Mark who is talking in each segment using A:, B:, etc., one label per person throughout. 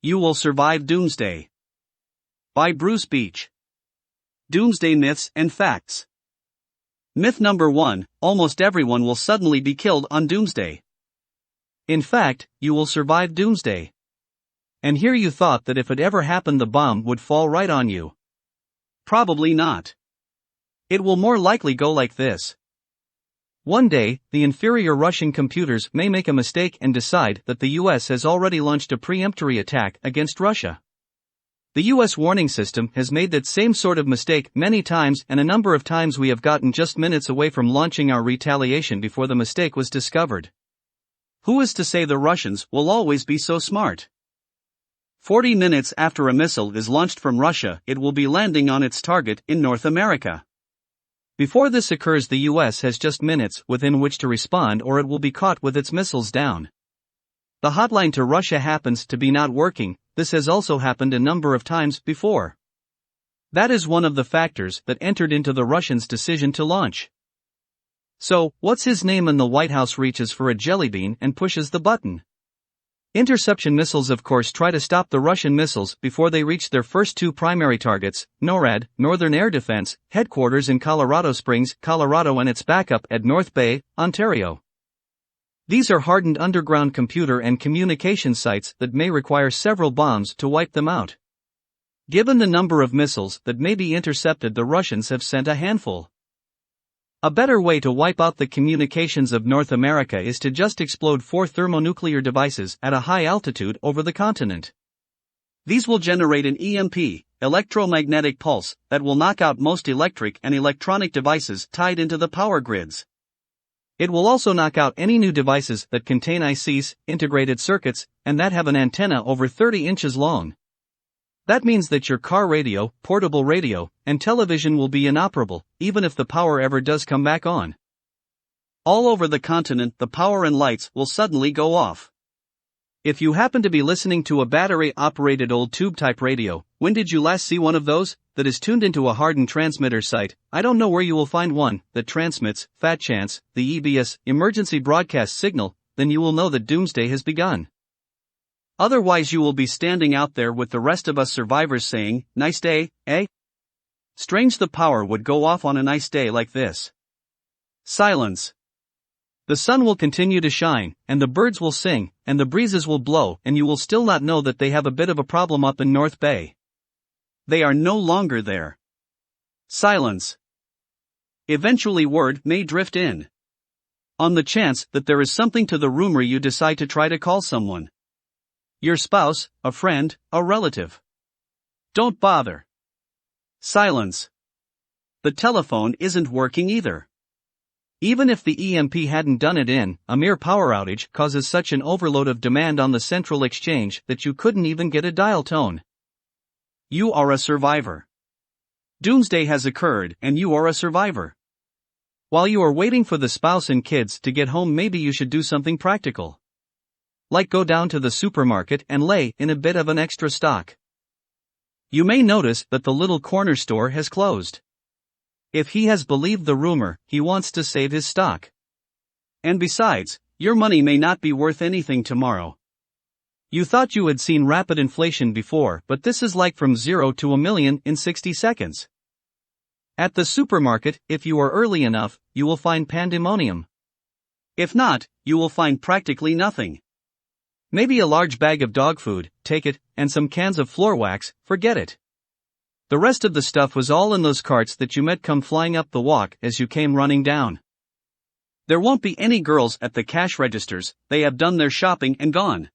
A: You Will Survive Doomsday. By Bruce Beach. Doomsday Myths and Facts. Myth number 1, almost everyone will suddenly be killed on Doomsday. In fact, you will survive Doomsday. And here you thought that if it ever happened the bomb would fall right on you. Probably not. It will more likely go like this. One day, the inferior Russian computers may make a mistake and decide that the US has already launched a preemptory attack against Russia. The US warning system has made that same sort of mistake many times, and a number of times we have gotten just minutes away from launching our retaliation before the mistake was discovered. Who is to say the Russians will always be so smart? 40 minutes after a missile is launched from Russia, it will be landing on its target in North America. Before this occurs, the US has just minutes within which to respond, or it will be caught with its missiles down. The hotline to Russia happens to be not working. This has also happened a number of times before. That is one of the factors that entered into the Russians' decision to launch. So, what's his name in the White House reaches for a jellybean and pushes the button? Interception missiles of course try to stop the Russian missiles before they reach their first two primary targets, NORAD, Northern Air Defense, headquarters in Colorado Springs, Colorado, and its backup at North Bay, Ontario. These are hardened underground computer and communication sites that may require several bombs to wipe them out. Given the number of missiles that may be intercepted, the Russians have sent a handful. A better way to wipe out the communications of North America is to just explode 4 thermonuclear devices at a high altitude over the continent. These will generate an EMP, electromagnetic pulse, that will knock out most electric and electronic devices tied into the power grids. It will also knock out any new devices that contain ICs, integrated circuits, and that have an antenna over 30 inches long. That means that your car radio, portable radio, and television will be inoperable, even if the power ever does come back on. All over the continent, the power and lights will suddenly go off. If you happen to be listening to a battery-operated old tube-type radio, when did you last see one of those, that is tuned into a hardened transmitter site? I don't know where you will find one that transmits, fat chance, the EBS, emergency broadcast signal, then you will know that doomsday has begun. Otherwise you will be standing out there with the rest of us survivors saying, "Nice day, eh?" Strange the power would go off on a nice day like this. Silence. The sun will continue to shine, and the birds will sing, and the breezes will blow, and you will still not know that they have a bit of a problem up in North Bay. They are no longer there. Silence. Eventually word may drift in. On the chance that there is something to the rumor, you decide to try to call someone. Your spouse, a friend, a relative. Don't bother. Silence. The telephone isn't working either. Even if the EMP hadn't done it in, a mere power outage causes such an overload of demand on the central exchange that you couldn't even get a dial tone. You are a survivor. Doomsday has occurred and you are a survivor. While you are waiting for the spouse and kids to get home, maybe you should do something practical. Like go down to the supermarket and lay in a bit of an extra stock. You may notice that the little corner store has closed. If he has believed the rumor, he wants to save his stock. And besides, your money may not be worth anything tomorrow. You thought you had seen rapid inflation before, but this is like from 0 to 1,000,000 in 60 seconds. At the supermarket, if you are early enough, you will find pandemonium. If not, you will find practically nothing. Maybe a large bag of dog food, take it, and some cans of floor wax, forget it. The rest of the stuff was all in those carts that you met come flying up the walk as you came running down. There won't be any girls at the cash registers, they have done their shopping and gone.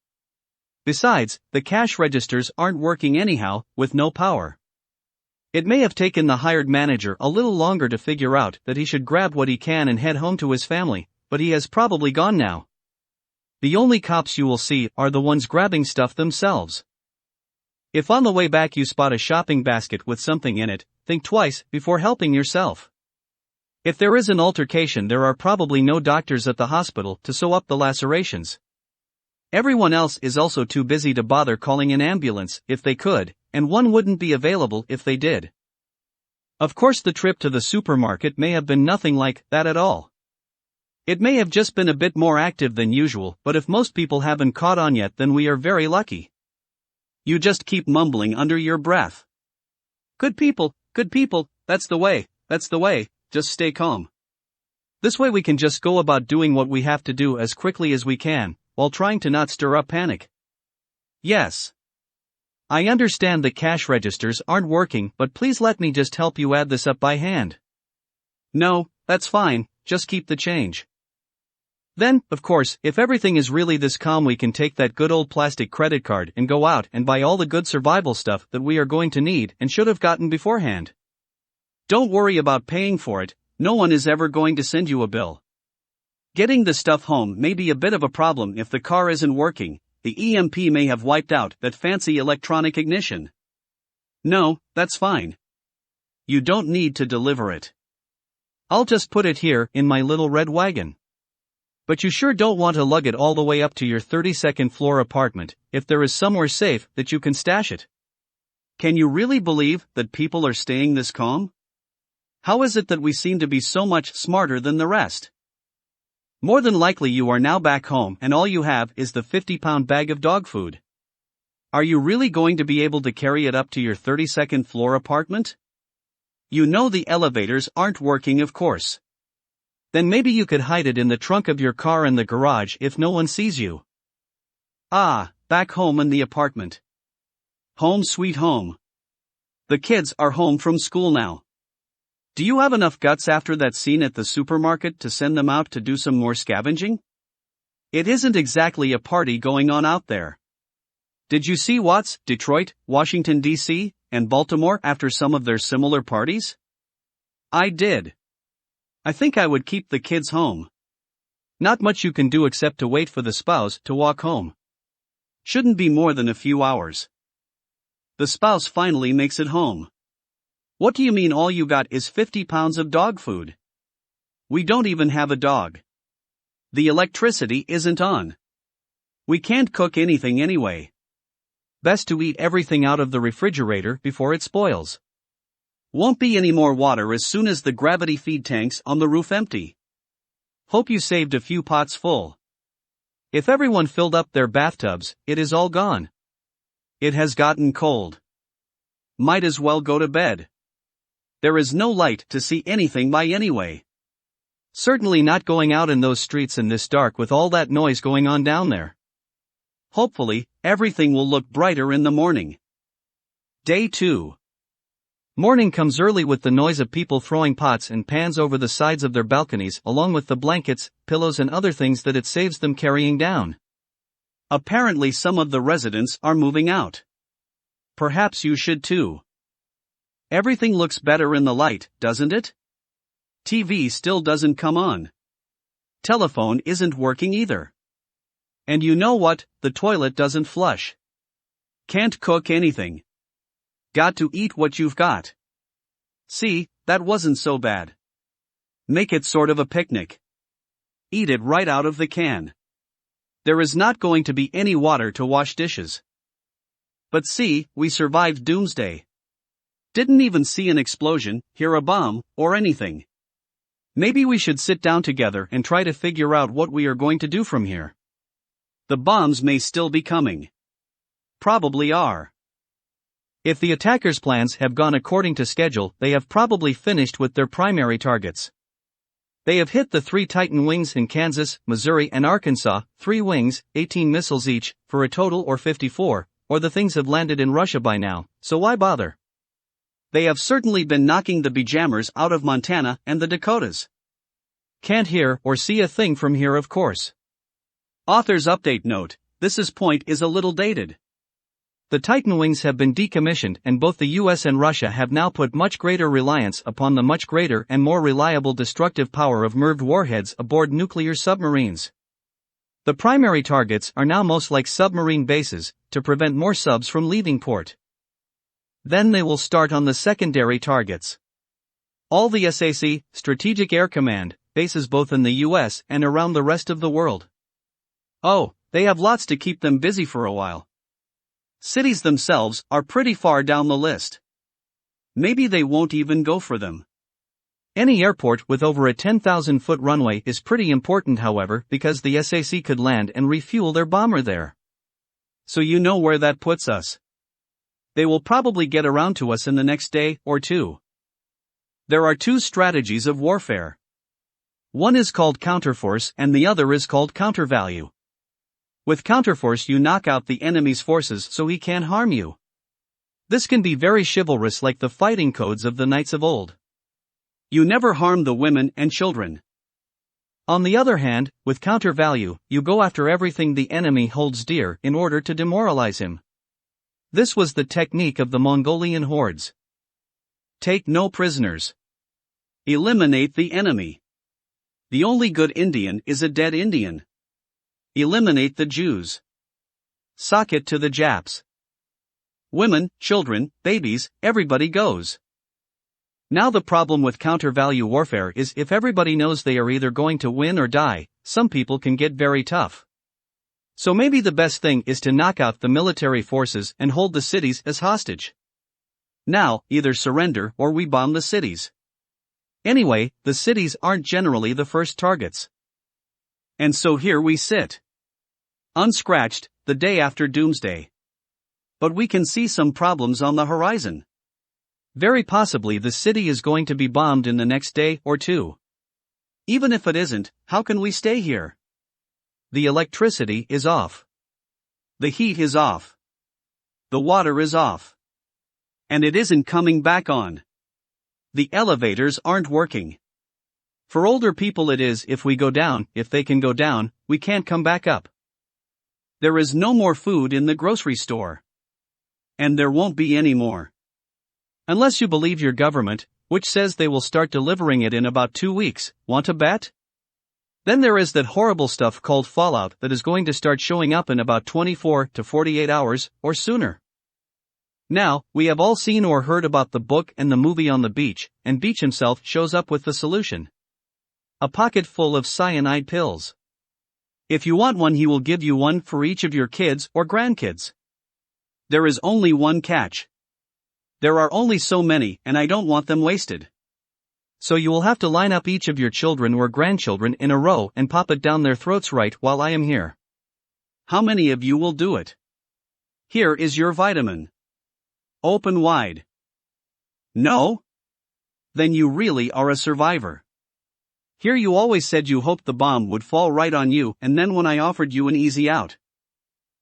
A: Besides, the cash registers aren't working anyhow, with no power. It may have taken the hired manager a little longer to figure out that he should grab what he can and head home to his family, but he has probably gone now. The only cops you will see are the ones grabbing stuff themselves. If on the way back you spot a shopping basket with something in it, think twice before helping yourself. If there is an altercation, there are probably no doctors at the hospital to sew up the lacerations. Everyone else is also too busy to bother calling an ambulance if they could, and one wouldn't be available if they did. Of course, the trip to the supermarket may have been nothing like that at all. It may have just been a bit more active than usual, but if most people haven't caught on yet, then we are very lucky. You just keep mumbling under your breath. Good people, that's the way, just stay calm. This way we can just go about doing what we have to do as quickly as we can, while trying to not stir up panic. Yes. I understand that cash registers aren't working, but please let me just help you add this up by hand. No, that's fine, just keep the change. Then, of course, if everything is really this calm, we can take that good old plastic credit card and go out and buy all the good survival stuff that we are going to need and should have gotten beforehand. Don't worry about paying for it, no one is ever going to send you a bill. Getting the stuff home may be a bit of a problem if the car isn't working, the EMP may have wiped out that fancy electronic ignition. No, that's fine. You don't need to deliver it. I'll just put it here in my little red wagon. But you sure don't want to lug it all the way up to your 32nd floor apartment, if there is somewhere safe that you can stash it. Can you really believe that people are staying this calm? How is it that we seem to be so much smarter than the rest? More than likely you are now back home and all you have is the 50-pound bag of dog food. Are you really going to be able to carry it up to your 32nd floor apartment? You know the elevators aren't working, of course. Then maybe you could hide it in the trunk of your car in the garage if no one sees you. Ah, back home in the apartment. Home sweet home. The kids are home from school now. Do you have enough guts after that scene at the supermarket to send them out to do some more scavenging? It isn't exactly a party going on out there. Did you see Watts, Detroit, Washington, D.C., and Baltimore after some of their similar parties? I did. I think I would keep the kids home. Not much you can do except to wait for the spouse to walk home. Shouldn't be more than a few hours. The spouse finally makes it home. What do you mean all you got is 50 pounds of dog food? We don't even have a dog. The electricity isn't on. We can't cook anything anyway. Best to eat everything out of the refrigerator before it spoils. Won't be any more water as soon as the gravity feed tanks on the roof empty. Hope you saved a few pots full. If everyone filled up their bathtubs, it is all gone. It has gotten cold. Might as well go to bed. There is no light to see anything by anyway. Certainly not going out in those streets in this dark with all that noise going on down there. Hopefully, everything will look brighter in the morning. Day 2. Morning comes early with the noise of people throwing pots and pans over the sides of their balconies along with the blankets, pillows and other things that it saves them carrying down. Apparently some of the residents are moving out. Perhaps you should too. Everything looks better in the light, doesn't it? TV still doesn't come on. Telephone isn't working either. And you know what, the toilet doesn't flush. Can't cook anything. Got to eat what you've got. See, that wasn't so bad. Make it sort of a picnic. Eat it right out of the can. There is not going to be any water to wash dishes. But see, we survived Doomsday. Didn't even see an explosion, hear a bomb, or anything. Maybe we should sit down together and try to figure out what we are going to do from here. The bombs may still be coming. Probably are. If the attackers' plans have gone according to schedule, they have probably finished with their primary targets. They have hit the 3 Titan wings in Kansas, Missouri and Arkansas, 3 wings, 18 missiles each, for a total or 54, or the things have landed in Russia by now, so why bother? They have certainly been knocking the bejammers out of Montana and the Dakotas. Can't hear or see a thing from here, of course. Author's update note, this point is a little dated. The Titan wings have been decommissioned and both the US and Russia have now put much greater reliance upon the much greater and more reliable destructive power of MIRV warheads aboard nuclear submarines. The primary targets are now most like submarine bases, to prevent more subs from leaving port. Then they will start on the secondary targets. All the SAC, Strategic Air Command, bases both in the US and around the rest of the world. Oh, they have lots to keep them busy for a while. Cities themselves are pretty far down the list. Maybe they won't even go for them. Any airport with over a 10,000-foot runway is pretty important, however, because the SAC could land and refuel their bomber there. So you know where that puts us. They will probably get around to us in the next day or two. There are two strategies of warfare. One is called counterforce and the other is called countervalue. With counterforce you knock out the enemy's forces so he can't harm you. This can be very chivalrous, like the fighting codes of the knights of old. You never harm the women and children. On the other hand, with countervalue, you go after everything the enemy holds dear in order to demoralize him. This was the technique of the Mongolian hordes. Take no prisoners. Eliminate the enemy. The only good Indian is a dead Indian. Eliminate the Jews. Sock it to the Japs. Women, children, babies, everybody goes. Now the problem with counter-value warfare is if everybody knows they are either going to win or die, some people can get very tough. So maybe the best thing is to knock out the military forces and hold the cities as hostage. Now, either surrender or we bomb the cities. Anyway, the cities aren't generally the first targets. And so here we sit. Unscratched, the day after Doomsday. But we can see some problems on the horizon. Very possibly the city is going to be bombed in the next day or two. Even if it isn't, how can we stay here? The electricity is off. The heat is off. The water is off. And it isn't coming back on. The elevators aren't working. For older people it is if we go down, if they can go down, we can't come back up. There is no more food in the grocery store. And there won't be any more. Unless you believe your government, which says they will start delivering it in about 2 weeks, want to bet? Then there is that horrible stuff called fallout that is going to start showing up in about 24 to 48 hours, or sooner. Now, we have all seen or heard about the book and the movie On the Beach, and Beach himself shows up with the solution. A pocket full of cyanide pills. If you want one, he will give you one for each of your kids or grandkids. There is only one catch. There are only so many, and I don't want them wasted. So you will have to line up each of your children or grandchildren in a row and pop it down their throats right while I am here. How many of you will do it? Here is your vitamin. Open wide. No? Then you really are a survivor. Here you always said you hoped the bomb would fall right on you, and then when I offered you an easy out.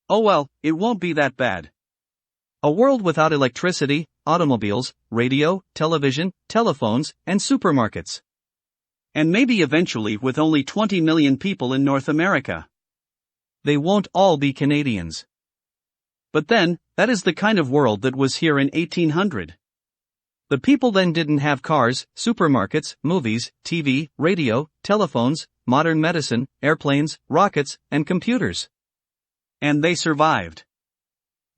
A: Oh well, it won't be that bad. A world without electricity, automobiles, radio, television, telephones, and supermarkets. And maybe eventually with only 20 million people in North America. They won't all be Canadians. But then, that is the kind of world that was here in 1800. The people then didn't have cars, supermarkets, movies, TV, radio, telephones, modern medicine, airplanes, rockets, and computers. And they survived.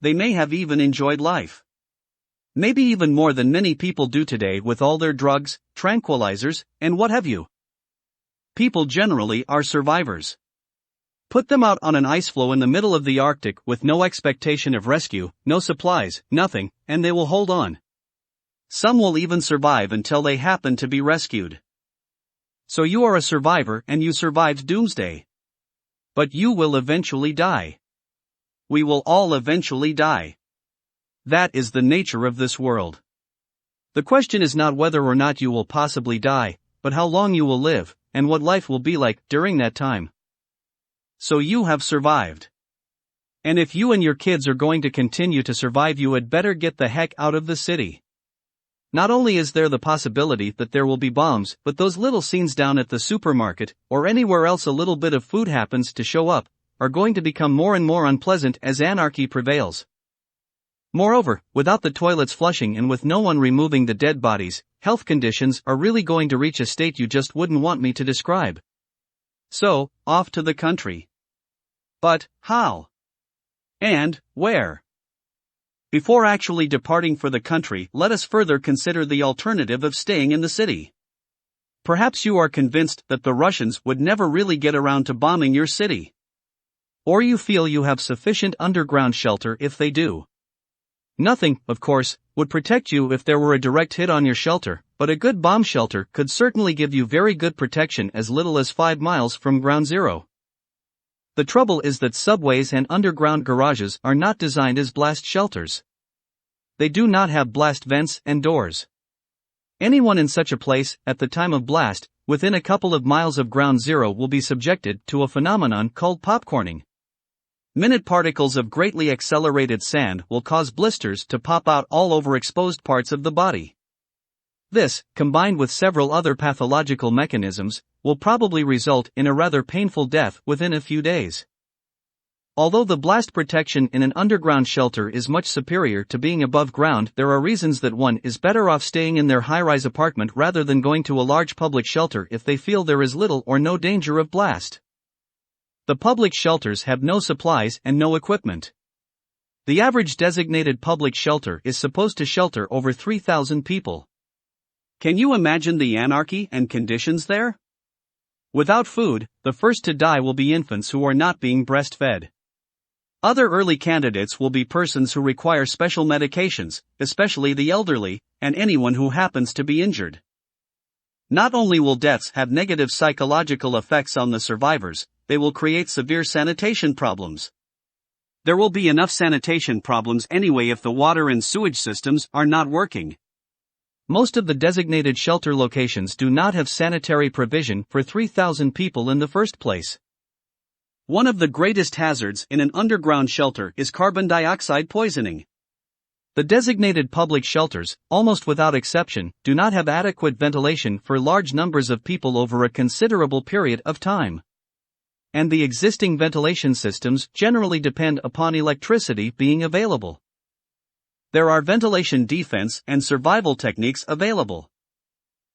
A: They may have even enjoyed life. Maybe even more than many people do today with all their drugs, tranquilizers, and what have you. People generally are survivors. Put them out on an ice floe in the middle of the Arctic with no expectation of rescue, no supplies, nothing, and they will hold on. Some will even survive until they happen to be rescued. So you are a survivor and you survived Doomsday. But you will eventually die. We will all eventually die. That is the nature of this world. The question is not whether or not you will possibly die, but how long you will live, and what life will be like during that time. So you have survived. And if you and your kids are going to continue to survive, you had better get the heck out of the city. Not only is there the possibility that there will be bombs, but those little scenes down at the supermarket, or anywhere else a little bit of food happens to show up, are going to become more and more unpleasant as anarchy prevails. Moreover, without the toilets flushing and with no one removing the dead bodies, health conditions are really going to reach a state you just wouldn't want me to describe. So, off to the country. But, how? And, where? Before actually departing for the country, let us further consider the alternative of staying in the city. Perhaps you are convinced that the Russians would never really get around to bombing your city. Or you feel you have sufficient underground shelter if they do. Nothing, of course, would protect you if there were a direct hit on your shelter, but a good bomb shelter could certainly give you very good protection as little as 5 miles from ground zero. The trouble is that subways and underground garages are not designed as blast shelters. They do not have blast vents and doors. Anyone in such a place, at the time of blast, within a couple of miles of ground zero will be subjected to a phenomenon called popcorning. Minute particles of greatly accelerated sand will cause blisters to pop out all over exposed parts of the body. This, combined with several other pathological mechanisms, will probably result in a rather painful death within a few days. Although the blast protection in an underground shelter is much superior to being above ground, there are reasons that one is better off staying in their high-rise apartment rather than going to a large public shelter if they feel there is little or no danger of blast. The public shelters have no supplies and no equipment. The average designated public shelter is supposed to shelter over 3,000 people. Can you imagine the anarchy and conditions there? Without food, the first to die will be infants who are not being breastfed. Other early candidates will be persons who require special medications, especially the elderly, and anyone who happens to be injured. Not only will deaths have negative psychological effects on the survivors, they will create severe sanitation problems. There will be enough sanitation problems anyway if the water and sewage systems are not working. Most of the designated shelter locations do not have sanitary provision for 3,000 people in the first place. One of the greatest hazards in an underground shelter is carbon dioxide poisoning. The designated public shelters, almost without exception, do not have adequate ventilation for large numbers of people over a considerable period of time. And the existing ventilation systems generally depend upon electricity being available. There are ventilation defense and survival techniques available.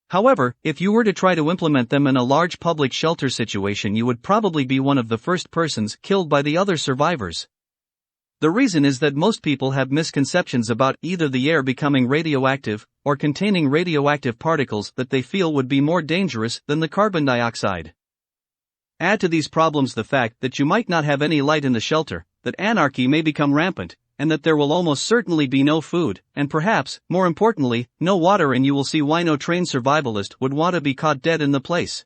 A: However, if you were to try to implement them in a large public shelter situation, you would probably be one of the first persons killed by the other survivors. The reason is that most people have misconceptions about either the air becoming radioactive or containing radioactive particles that they feel would be more dangerous than the carbon dioxide. Add to these problems the fact that you might not have any light in the shelter, that anarchy may become rampant, and that there will almost certainly be no food, and perhaps, more importantly, no water, and you will see why no trained survivalist would want to be caught dead in the place.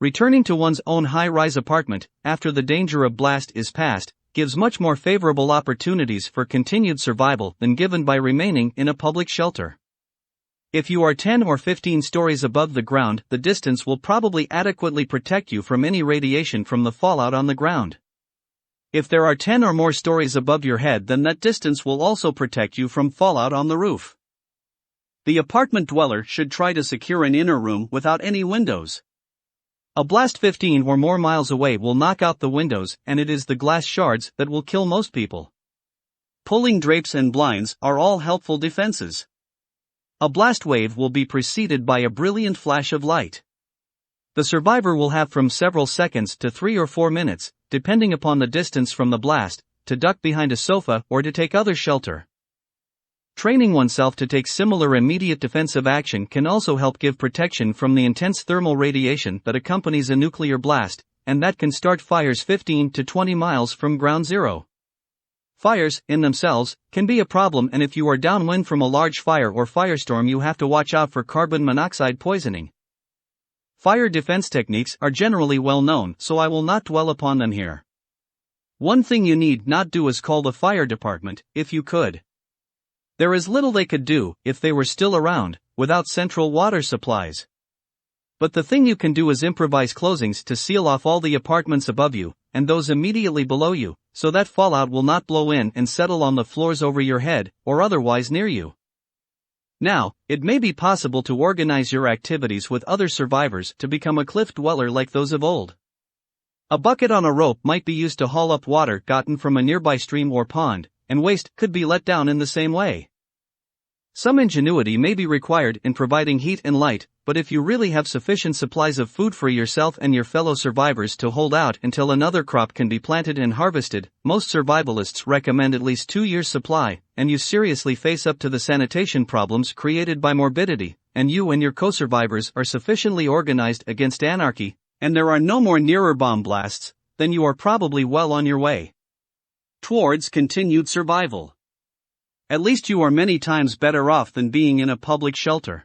A: Returning to one's own high-rise apartment, after the danger of blast is past, gives much more favorable opportunities for continued survival than given by remaining in a public shelter. If you are 10 or 15 stories above the ground, the distance will probably adequately protect you from any radiation from the fallout on the ground. If there are 10 or more stories above your head, then that distance will also protect you from fallout on the roof. The apartment dweller should try to secure an inner room without any windows. A blast 15 or more miles away will knock out the windows, and it is the glass shards that will kill most people. Pulling drapes and blinds are all helpful defenses. A blast wave will be preceded by a brilliant flash of light. The survivor will have from several seconds to 3 or 4 minutes, depending upon the distance from the blast, to duck behind a sofa or to take other shelter. Training oneself to take similar immediate defensive action can also help give protection from the intense thermal radiation that accompanies a nuclear blast, and that can start fires 15 to 20 miles from ground zero. Fires, in themselves, can be a problem, and if you are downwind from a large fire or firestorm, you have to watch out for carbon monoxide poisoning. Fire defense techniques are generally well known, so I will not dwell upon them here. One thing you need not do is call the fire department, if you could. There is little they could do, if they were still around, without central water supplies. But the thing you can do is improvise closings to seal off all the apartments above you, and those immediately below you, so that fallout will not blow in and settle on the floors over your head, or otherwise near you. Now, it may be possible to organize your activities with other survivors to become a cliff dweller like those of old. A bucket on a rope might be used to haul up water gotten from a nearby stream or pond, and waste could be let down in the same way. Some ingenuity may be required in providing heat and light, but if you really have sufficient supplies of food for yourself and your fellow survivors to hold out until another crop can be planted and harvested, most survivalists recommend at least 2 years' supply, and you seriously face up to the sanitation problems created by morbidity, and you and your co-survivors are sufficiently organized against anarchy, and there are no more nearer bomb blasts, then you are probably well on your way towards continued survival. At least you are many times better off than being in a public shelter.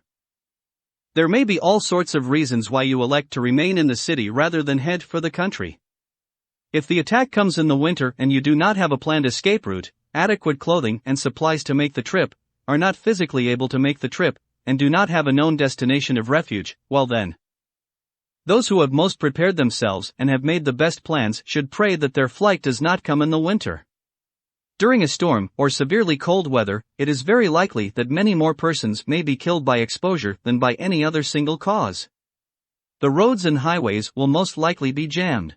A: There may be all sorts of reasons why you elect to remain in the city rather than head for the country. If the attack comes in the winter and you do not have a planned escape route, adequate clothing and supplies to make the trip, are not physically able to make the trip, and do not have a known destination of refuge, well then, those who have most prepared themselves and have made the best plans should pray that their flight does not come in the winter. During a storm or severely cold weather, it is very likely that many more persons may be killed by exposure than by any other single cause. The roads and highways will most likely be jammed.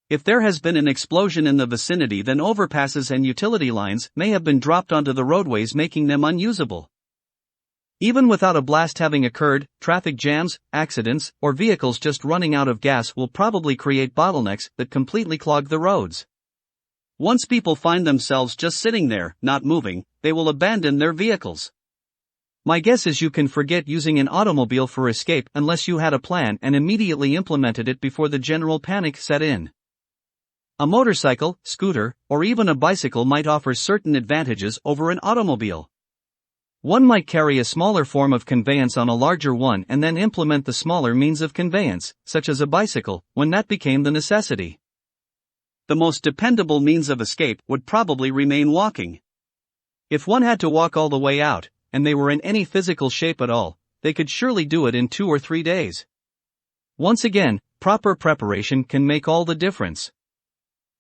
A: If there has been an explosion in the vicinity, then overpasses and utility lines may have been dropped onto the roadways, making them unusable. Even without a blast having occurred, traffic jams, accidents, or vehicles just running out of gas will probably create bottlenecks that completely clog the roads. Once people find themselves just sitting there, not moving, they will abandon their vehicles. My guess is you can forget using an automobile for escape unless you had a plan and immediately implemented it before the general panic set in. A motorcycle, scooter, or even a bicycle might offer certain advantages over an automobile. One might carry a smaller form of conveyance on a larger one and then implement the smaller means of conveyance, such as a bicycle, when that became the necessity. The most dependable means of escape would probably remain walking. If one had to walk all the way out, and they were in any physical shape at all, they could surely do it in 2 or 3 days. Once again, proper preparation can make all the difference.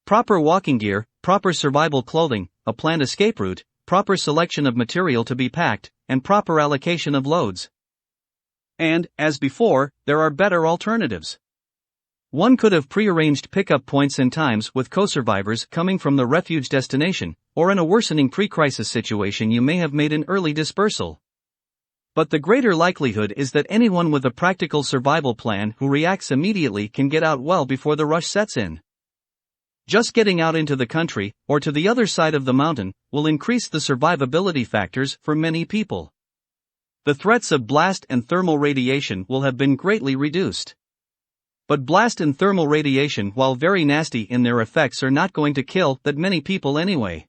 A: Proper walking gear, proper survival clothing, a planned escape route, proper selection of material to be packed, and proper allocation of loads. And, as before, there are better alternatives. One could have prearranged pickup points and times with co-survivors coming from the refuge destination, or in a worsening pre-crisis situation you may have made an early dispersal. But the greater likelihood is that anyone with a practical survival plan who reacts immediately can get out well before the rush sets in. Just getting out into the country, or to the other side of the mountain, will increase the survivability factors for many people. The threats of blast and thermal radiation will have been greatly reduced. But blast and thermal radiation, while very nasty in their effects, are not going to kill that many people anyway.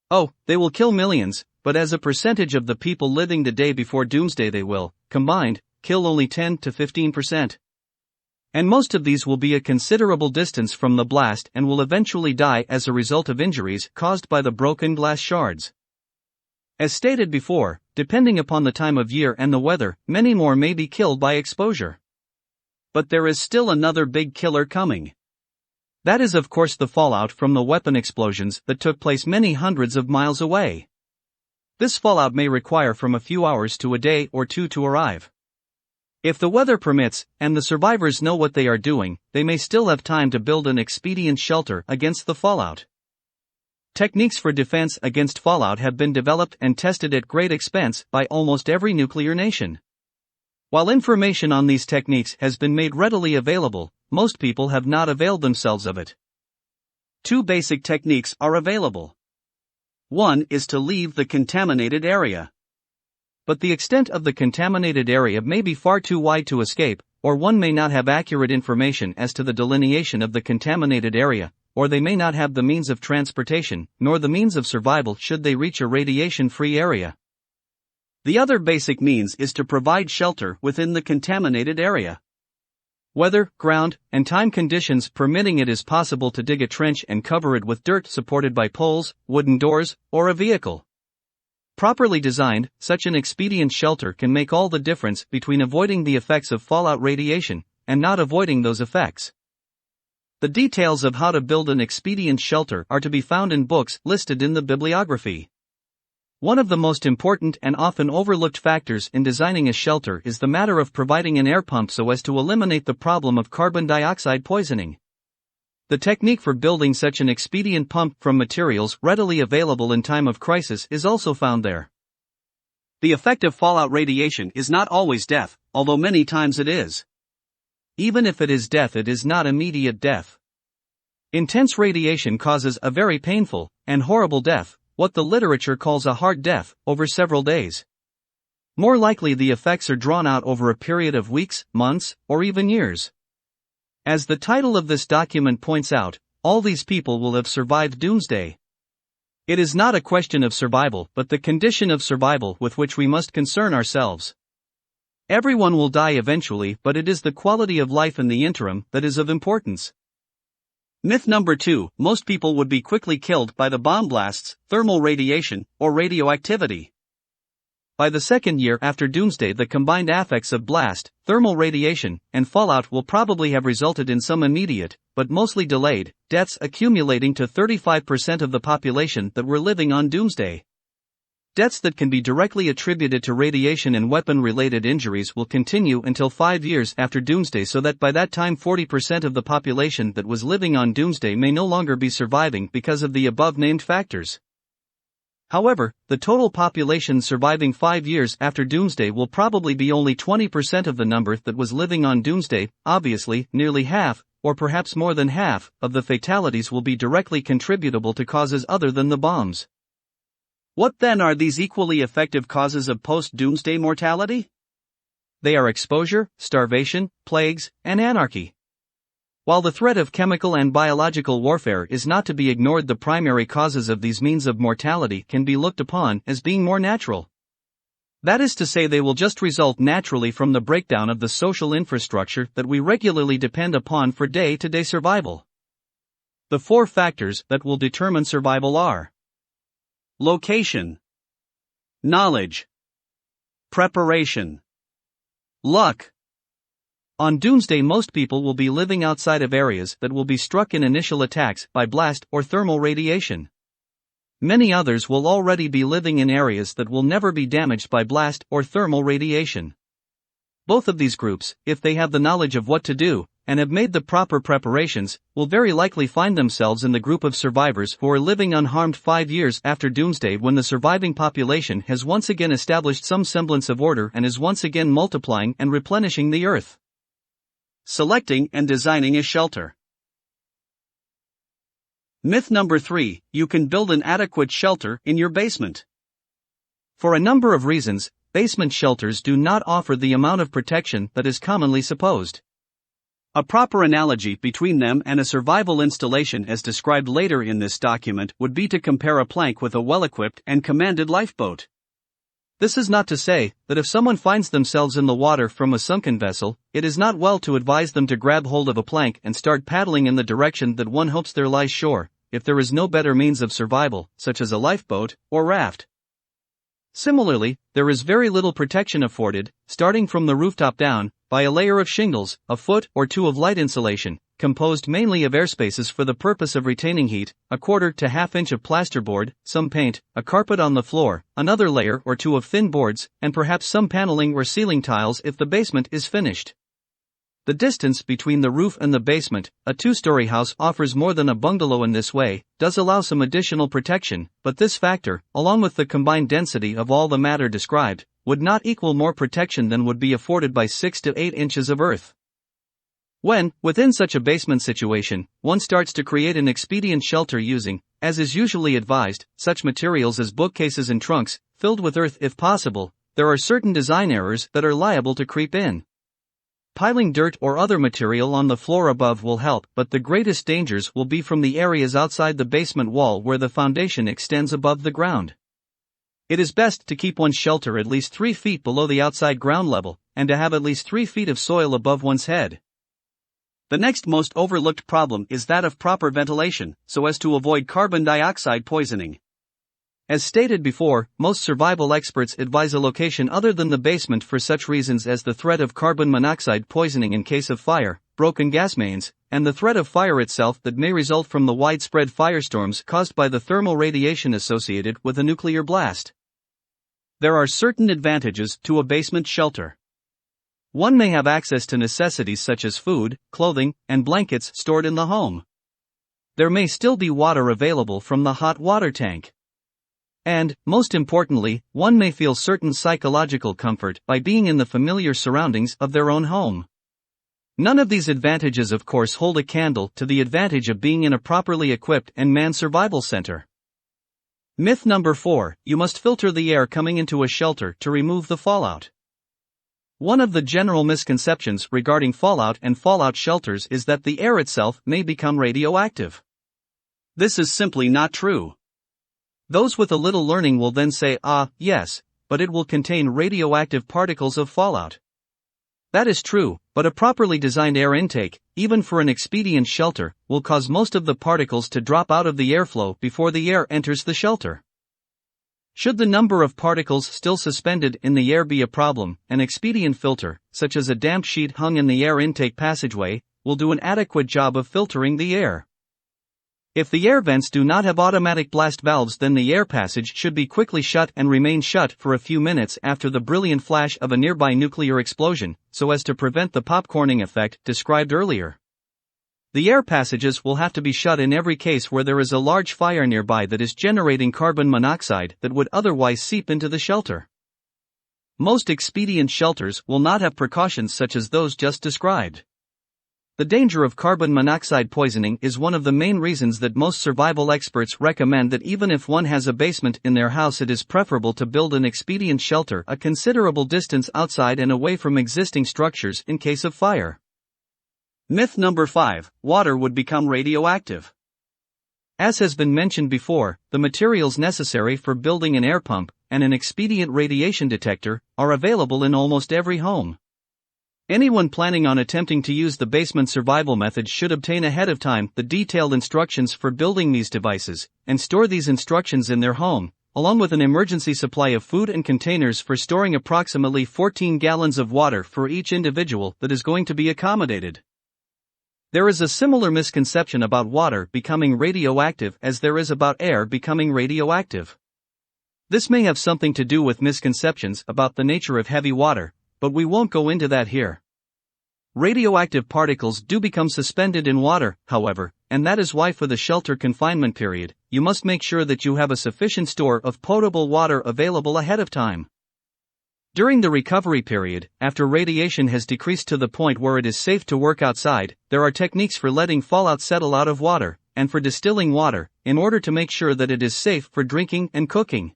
A: Oh, they will kill millions, but as a percentage of the people living the day before doomsday they will, combined, kill only 10 to 15%. And most of these will be a considerable distance from the blast and will eventually die as a result of injuries caused by the broken glass shards. As stated before, depending upon the time of year and the weather, many more may be killed by exposure. But there is still another big killer coming. That is, of course, the fallout from the weapon explosions that took place many hundreds of miles away. This fallout may require from a few hours to a day or two to arrive. If the weather permits, and the survivors know what they are doing, they may still have time to build an expedient shelter against the fallout. Techniques for defense against fallout have been developed and tested at great expense by almost every nuclear nation. While information on these techniques has been made readily available, most people have not availed themselves of it. 2 basic techniques are available. One is to leave the contaminated area. But the extent of the contaminated area may be far too wide to escape, or one may not have accurate information as to the delineation of the contaminated area, or they may not have the means of transportation, nor the means of survival should they reach a radiation-free area. The other basic means is to provide shelter within the contaminated area. Weather, ground, and time conditions permitting, it is possible to dig a trench and cover it with dirt supported by poles, wooden doors, or a vehicle. Properly designed, such an expedient shelter can make all the difference between avoiding the effects of fallout radiation and not avoiding those effects. The details of how to build an expedient shelter are to be found in books listed in the bibliography. One of the most important and often overlooked factors in designing a shelter is the matter of providing an air pump so as to eliminate the problem of carbon dioxide poisoning. The technique for building such an expedient pump from materials readily available in time of crisis is also found there. The effect of fallout radiation is not always death, although many times it is. Even if it is death, it is not immediate death. Intense radiation causes a very painful and horrible death, what the literature calls a heart death, over several days. More likely the effects are drawn out over a period of weeks, months, or even years. As the title of this document points out, all these people will have survived doomsday. It is not a question of survival, but the condition of survival with which we must concern ourselves. Everyone will die eventually, but it is the quality of life in the interim that is of importance. Myth number 2, most people would be quickly killed by the bomb blasts, thermal radiation, or radioactivity. By the second year after Doomsday, the combined effects of blast, thermal radiation, and fallout will probably have resulted in some immediate, but mostly delayed, deaths, accumulating to 35% of the population that were living on Doomsday. Deaths that can be directly attributed to radiation and weapon-related injuries will continue until 5 years after Doomsday, so that by that time 40% of the population that was living on Doomsday may no longer be surviving because of the above-named factors. However, the total population surviving 5 years after Doomsday will probably be only 20% of the number that was living on Doomsday. Obviously, nearly half, or perhaps more than half, of the fatalities will be directly contributable to causes other than the bombs. What then are these equally effective causes of post-Doomsday mortality? They are exposure, starvation, plagues, and anarchy. While the threat of chemical and biological warfare is not to be ignored, the primary causes of these means of mortality can be looked upon as being more natural. That is to say, they will just result naturally from the breakdown of the social infrastructure that we regularly depend upon for day-to-day survival. The 4 factors that will determine survival are: location, knowledge, preparation, luck. On Doomsday, most people will be living outside of areas that will be struck in initial attacks by blast or thermal radiation. Many others will already be living in areas that will never be damaged by blast or thermal radiation. Both of these groups, if they have the knowledge of what to do, and have made the proper preparations, will very likely find themselves in the group of survivors who are living unharmed 5 years after Doomsday, when the surviving population has once again established some semblance of order and is once again multiplying and replenishing the earth. Selecting and designing a shelter. Myth number 3, you can build an adequate shelter in your basement. For a number of reasons, basement shelters do not offer the amount of protection that is commonly supposed. A proper analogy between them and a survival installation, as described later in this document, would be to compare a plank with a well-equipped and commanded lifeboat. This is not to say that if someone finds themselves in the water from a sunken vessel, it is not well to advise them to grab hold of a plank and start paddling in the direction that one hopes there lies shore, if there is no better means of survival, such as a lifeboat or raft. Similarly, there is very little protection afforded, starting from the rooftop down, by a layer of shingles, a foot or 2 of light insulation, composed mainly of air spaces for the purpose of retaining heat, a 1/4 to 1/2 inch of plasterboard, some paint, a carpet on the floor, another layer or 2 of thin boards, and perhaps some paneling or ceiling tiles if the basement is finished. The distance between the roof and the basement, a 2-story house offers more than a bungalow in this way, does allow some additional protection, but this factor, along with the combined density of all the matter described, would not equal more protection than would be afforded by 6 to 8 inches of earth. When, within such a basement situation, one starts to create an expedient shelter using, as is usually advised, such materials as bookcases and trunks, filled with earth if possible, there are certain design errors that are liable to creep in. Piling dirt or other material on the floor above will help, but the greatest dangers will be from the areas outside the basement wall where the foundation extends above the ground. It is best to keep one's shelter at least 3 feet below the outside ground level, and to have at least 3 feet of soil above one's head. The next most overlooked problem is that of proper ventilation, so as to avoid carbon dioxide poisoning. As stated before, most survival experts advise a location other than the basement for such reasons as the threat of carbon monoxide poisoning in case of fire, broken gas mains, and the threat of fire itself that may result from the widespread firestorms caused by the thermal radiation associated with a nuclear blast. There are certain advantages to a basement shelter. One may have access to necessities such as food, clothing, and blankets stored in the home. There may still be water available from the hot water tank. And, most importantly, one may feel certain psychological comfort by being in the familiar surroundings of their own home. None of these advantages, of course, hold a candle to the advantage of being in a properly equipped and manned survival center. Myth number 4, you must filter the air coming into a shelter to remove the fallout. One of the general misconceptions regarding fallout and fallout shelters is that the air itself may become radioactive. This is simply not true. Those with a little learning will then say, yes, but it will contain radioactive particles of fallout. That is true, but a properly designed air intake, even for an expedient shelter, will cause most of the particles to drop out of the airflow before the air enters the shelter. Should the number of particles still suspended in the air be a problem, an expedient filter, such as a damp sheet hung in the air intake passageway, will do an adequate job of filtering the air. If the air vents do not have automatic blast valves, then the air passage should be quickly shut and remain shut for a few minutes after the brilliant flash of a nearby nuclear explosion, so as to prevent the popcorning effect described earlier. The air passages will have to be shut in every case where there is a large fire nearby that is generating carbon monoxide that would otherwise seep into the shelter. Most expedient shelters will not have precautions such as those just described. The danger of carbon monoxide poisoning is one of the main reasons that most survival experts recommend that even if one has a basement in their house, it is preferable to build an expedient shelter a considerable distance outside and away from existing structures in case of fire. Myth number 5, water would become radioactive. As has been mentioned before, the materials necessary for building an air pump and an expedient radiation detector are available in almost every home. Anyone planning on attempting to use the basement survival method should obtain ahead of time the detailed instructions for building these devices, and store these instructions in their home, along with an emergency supply of food and containers for storing approximately 14 gallons of water for each individual that is going to be accommodated. There is a similar misconception about water becoming radioactive as there is about air becoming radioactive. This may have something to do with misconceptions about the nature of heavy water, but we won't go into that here. Radioactive particles do become suspended in water, however, and that is why for the shelter confinement period, you must make sure that you have a sufficient store of potable water available ahead of time. During the recovery period, after radiation has decreased to the point where it is safe to work outside, there are techniques for letting fallout settle out of water, and for distilling water, in order to make sure that it is safe for drinking and cooking.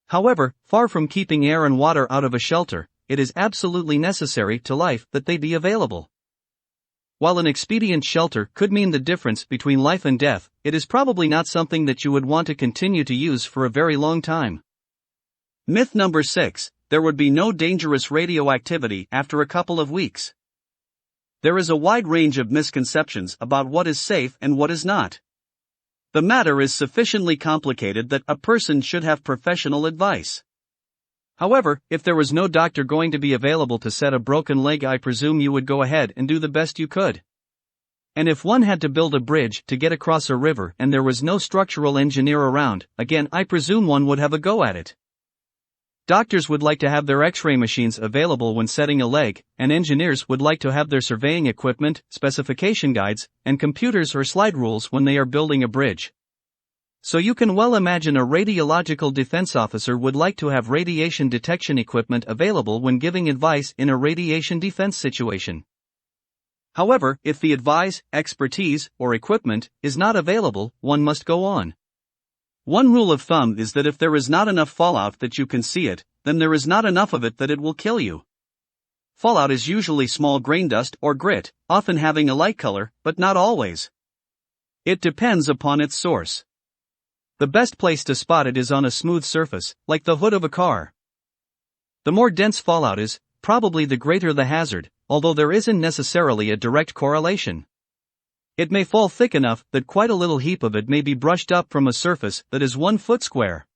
A: However, far from keeping air and water out of a shelter, it is absolutely necessary to life that they be available. While an expedient shelter could mean the difference between life and death, it is probably not something that you would want to continue to use for a very long time. Myth number 6, there would be no dangerous radioactivity after a couple of weeks. There is a wide range of misconceptions about what is safe and what is not. The matter is sufficiently complicated that a person should have professional advice. However, if there was no doctor going to be available to set a broken leg, I presume you would go ahead and do the best you could. And if one had to build a bridge to get across a river and there was no structural engineer around, again I presume one would have a go at it. Doctors would like to have their X-ray machines available when setting a leg, and engineers would like to have their surveying equipment, specification guides, and computers or slide rules when they are building a bridge. So you can well imagine a radiological defense officer would like to have radiation detection equipment available when giving advice in a radiation defense situation. However, if the advice, expertise, or equipment is not available, one must go on. One rule of thumb is that if there is not enough fallout that you can see it, then there is not enough of it that it will kill you. Fallout is usually small grain dust or grit, often having a light color, but not always. It depends upon its source. The best place to spot it is on a smooth surface, like the hood of a car. The more dense fallout is, probably the greater the hazard, although there isn't necessarily a direct correlation. It may fall thick enough that quite a little heap of it may be brushed up from a surface that is 1 foot square.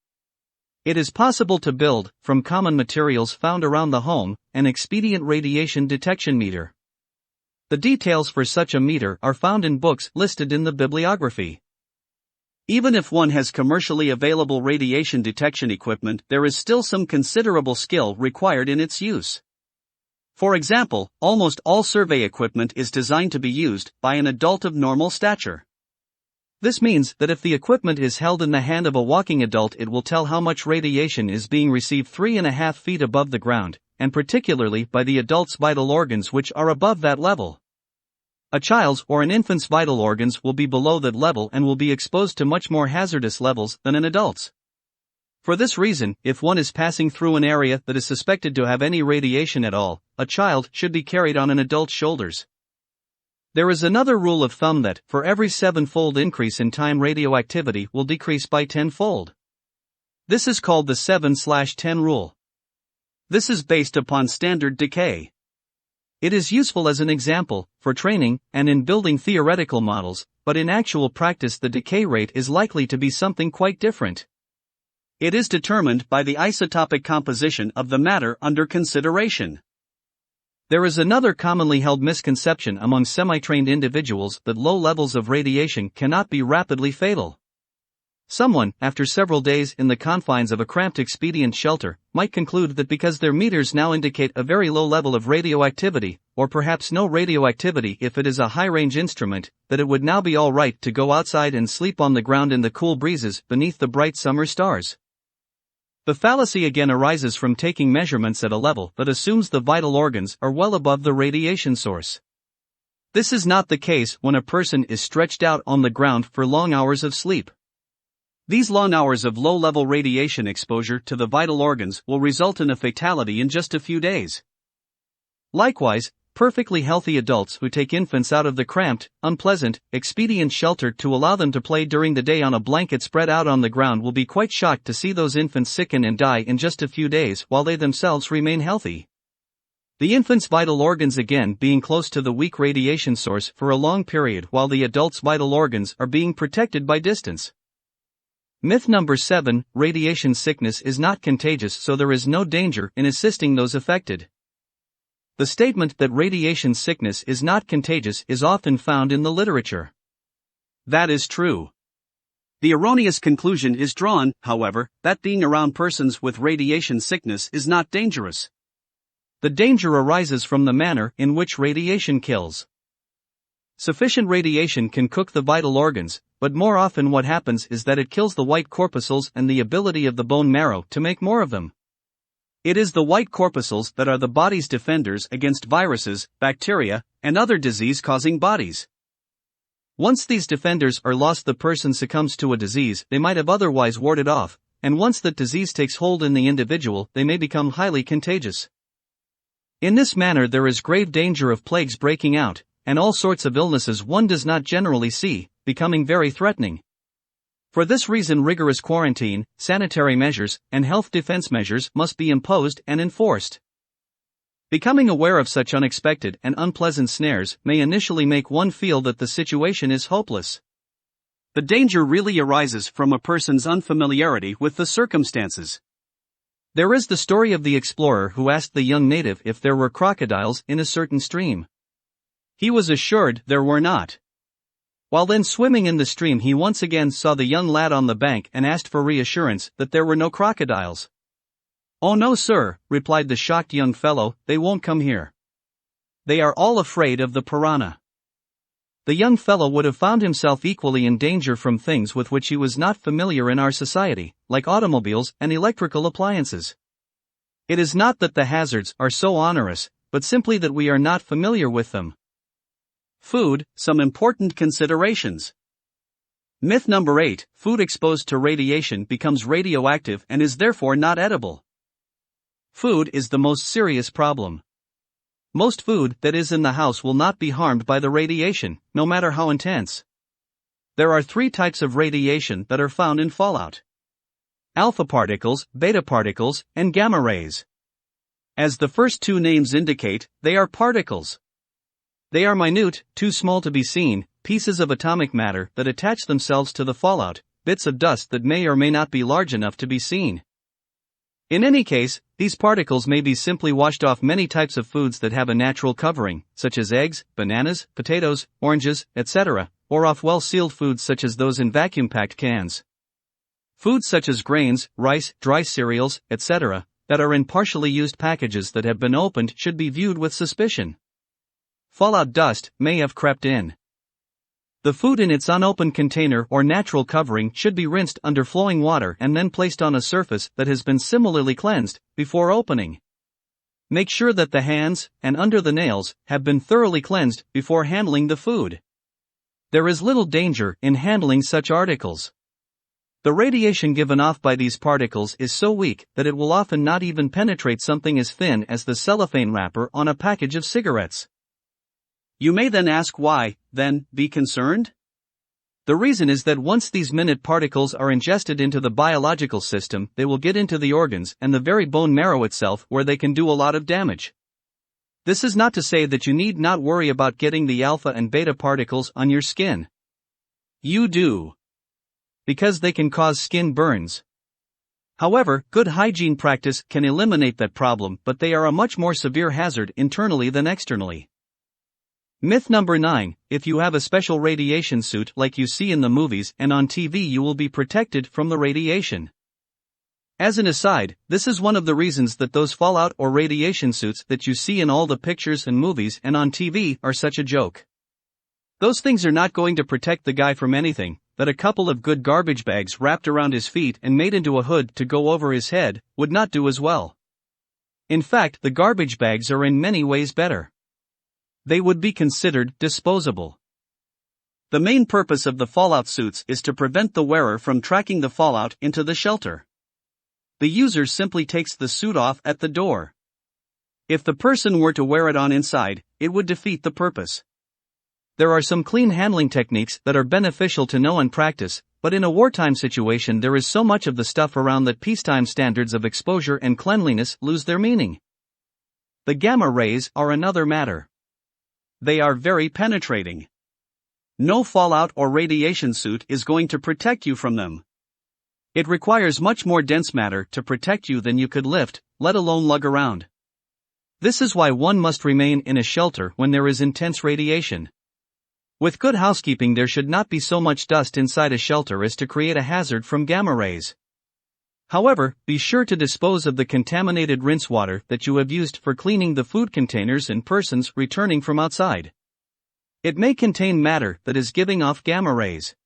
A: It is possible to build, from common materials found around the home, an expedient radiation detection meter. The details for such a meter are found in books listed in the bibliography. Even if one has commercially available radiation detection equipment, there is still some considerable skill required in its use. For example, almost all survey equipment is designed to be used by an adult of normal stature. This means that if the equipment is held in the hand of a walking adult, it will tell how much radiation is being received 3.5 feet above the ground, and particularly by the adult's vital organs which are above that level. A child's or an infant's vital organs will be below that level and will be exposed to much more hazardous levels than an adult's. For this reason, if one is passing through an area that is suspected to have any radiation at all, a child should be carried on an adult's shoulders. There is another rule of thumb that, for every 7-fold increase in time, radioactivity will decrease by 10-fold. This is called the 7/10 rule. This is based upon standard decay. It is useful as an example, for training, and in building theoretical models, but in actual practice the decay rate is likely to be something quite different. It is determined by the isotopic composition of the matter under consideration. There is another commonly held misconception among semi-trained individuals that low levels of radiation cannot be rapidly fatal. Someone, after several days in the confines of a cramped expedient shelter, might conclude that because their meters now indicate a very low level of radioactivity, or perhaps no radioactivity if it is a high-range instrument, that it would now be all right to go outside and sleep on the ground in the cool breezes beneath the bright summer stars. The fallacy again arises from taking measurements at a level that assumes the vital organs are well above the radiation source. This is not the case when a person is stretched out on the ground for long hours of sleep. These long hours of low-level radiation exposure to the vital organs will result in a fatality in just a few days. Likewise, perfectly healthy adults who take infants out of the cramped, unpleasant, expedient shelter to allow them to play during the day on a blanket spread out on the ground will be quite shocked to see those infants sicken and die in just a few days while they themselves remain healthy. The infant's vital organs again being close to the weak radiation source for a long period while the adult's vital organs are being protected by distance. Myth number 7, radiation sickness is not contagious, so there is no danger in assisting those affected. The statement that radiation sickness is not contagious is often found in the literature. That is true. The erroneous conclusion is drawn, however, that being around persons with radiation sickness is not dangerous. The danger arises from the manner in which radiation kills. Sufficient radiation can cook the vital organs, but more often what happens is that it kills the white corpuscles and the ability of the bone marrow to make more of them. It is the white corpuscles that are the body's defenders against viruses, bacteria, and other disease-causing bodies. Once these defenders are lost, the person succumbs to a disease they might have otherwise warded off, and once that disease takes hold in the individual, they may become highly contagious. In this manner there is grave danger of plagues breaking out, and all sorts of illnesses one does not generally see, becoming very threatening. For this reason rigorous quarantine, sanitary measures, and health defense measures must be imposed and enforced. Becoming aware of such unexpected and unpleasant snares may initially make one feel that the situation is hopeless. The danger really arises from a person's unfamiliarity with the circumstances. There is the story of the explorer who asked the young native if there were crocodiles in a certain stream. He was assured there were not. While then swimming in the stream he once again saw the young lad on the bank and asked for reassurance that there were no crocodiles. "Oh no, sir," replied the shocked young fellow, "they won't come here. They are all afraid of the piranha." The young fellow would have found himself equally in danger from things with which he was not familiar in our society, like automobiles and electrical appliances. It is not that the hazards are so onerous, but simply that we are not familiar with them. Food, some important considerations. Myth number 8, food exposed to radiation becomes radioactive and is therefore not edible. Food is the most serious problem. Most food that is in the house will not be harmed by the radiation, no matter how intense. There are 3 types of radiation that are found in fallout: alpha particles, beta particles, and gamma rays. As the first 2 names indicate, they are particles. They are minute, too small to be seen, pieces of atomic matter that attach themselves to the fallout, bits of dust that may or may not be large enough to be seen. In any case, these particles may be simply washed off many types of foods that have a natural covering, such as eggs, bananas, potatoes, oranges, etc., or off well-sealed foods such as those in vacuum-packed cans. Foods such as grains, rice, dry cereals, etc., that are in partially used packages that have been opened should be viewed with suspicion. Fallout dust may have crept in. The food in its unopened container or natural covering should be rinsed under flowing water and then placed on a surface that has been similarly cleansed before opening. Make sure that the hands and under the nails have been thoroughly cleansed before handling the food. There is little danger in handling such articles. The radiation given off by these particles is so weak that it will often not even penetrate something as thin as the cellophane wrapper on a package of cigarettes. You may then ask why, then, be concerned? The reason is that once these minute particles are ingested into the biological system, they will get into the organs and the very bone marrow itself, where they can do a lot of damage. This is not to say that you need not worry about getting the alpha and beta particles on your skin. You do. Because they can cause skin burns. However, good hygiene practice can eliminate that problem, but they are a much more severe hazard internally than externally. Myth number 9, if you have a special radiation suit like you see in the movies and on TV, you will be protected from the radiation. As an aside, this is one of the reasons that those fallout or radiation suits that you see in all the pictures and movies and on TV are such a joke. Those things are not going to protect the guy from anything that a couple of good garbage bags wrapped around his feet and made into a hood to go over his head would not do as well. In fact, the garbage bags are in many ways better. They would be considered disposable. The main purpose of the fallout suits is to prevent the wearer from tracking the fallout into the shelter. The user simply takes the suit off at the door. If the person were to wear it on inside, it would defeat the purpose. There are some clean handling techniques that are beneficial to know and practice, but in a wartime situation there is so much of the stuff around that peacetime standards of exposure and cleanliness lose their meaning. The gamma rays are another matter. They are very penetrating. No fallout or radiation suit is going to protect you from them. It requires much more dense matter to protect you than you could lift, let alone lug around. This is why one must remain in a shelter when there is intense radiation. With good housekeeping, there should not be so much dust inside a shelter as to create a hazard from gamma rays. However, be sure to dispose of the contaminated rinse water that you have used for cleaning the food containers and persons returning from outside. It may contain matter that is giving off gamma rays.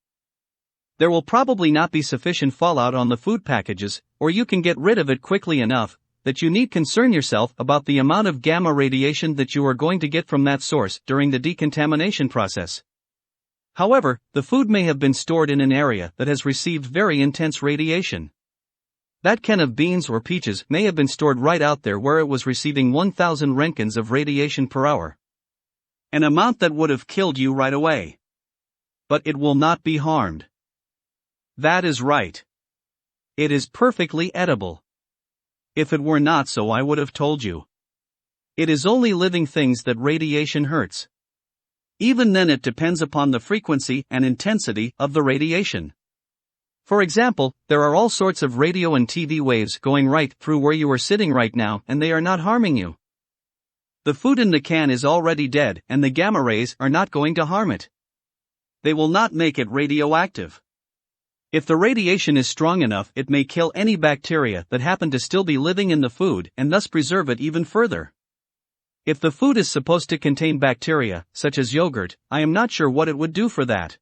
A: There will probably not be sufficient fallout on the food packages, or you can get rid of it quickly enough that you need concern yourself about the amount of gamma radiation that you are going to get from that source during the decontamination process. However, the food may have been stored in an area that has received very intense radiation. That can of beans or peaches may have been stored right out there where it was receiving 1,000 roentgens of radiation per hour. An amount that would have killed you right away. But it will not be harmed. That is right. It is perfectly edible. If it were not so, I would have told you. It is only living things that radiation hurts. Even then, it depends upon the frequency and intensity of the radiation. For example, there are all sorts of radio and TV waves going right through where you are sitting right now, and they are not harming you. The food in the can is already dead, and the gamma rays are not going to harm it. They will not make it radioactive. If the radiation is strong enough, it may kill any bacteria that happen to still be living in the food and thus preserve it even further. If the food is supposed to contain bacteria, such as yogurt, I am not sure what it would do for that.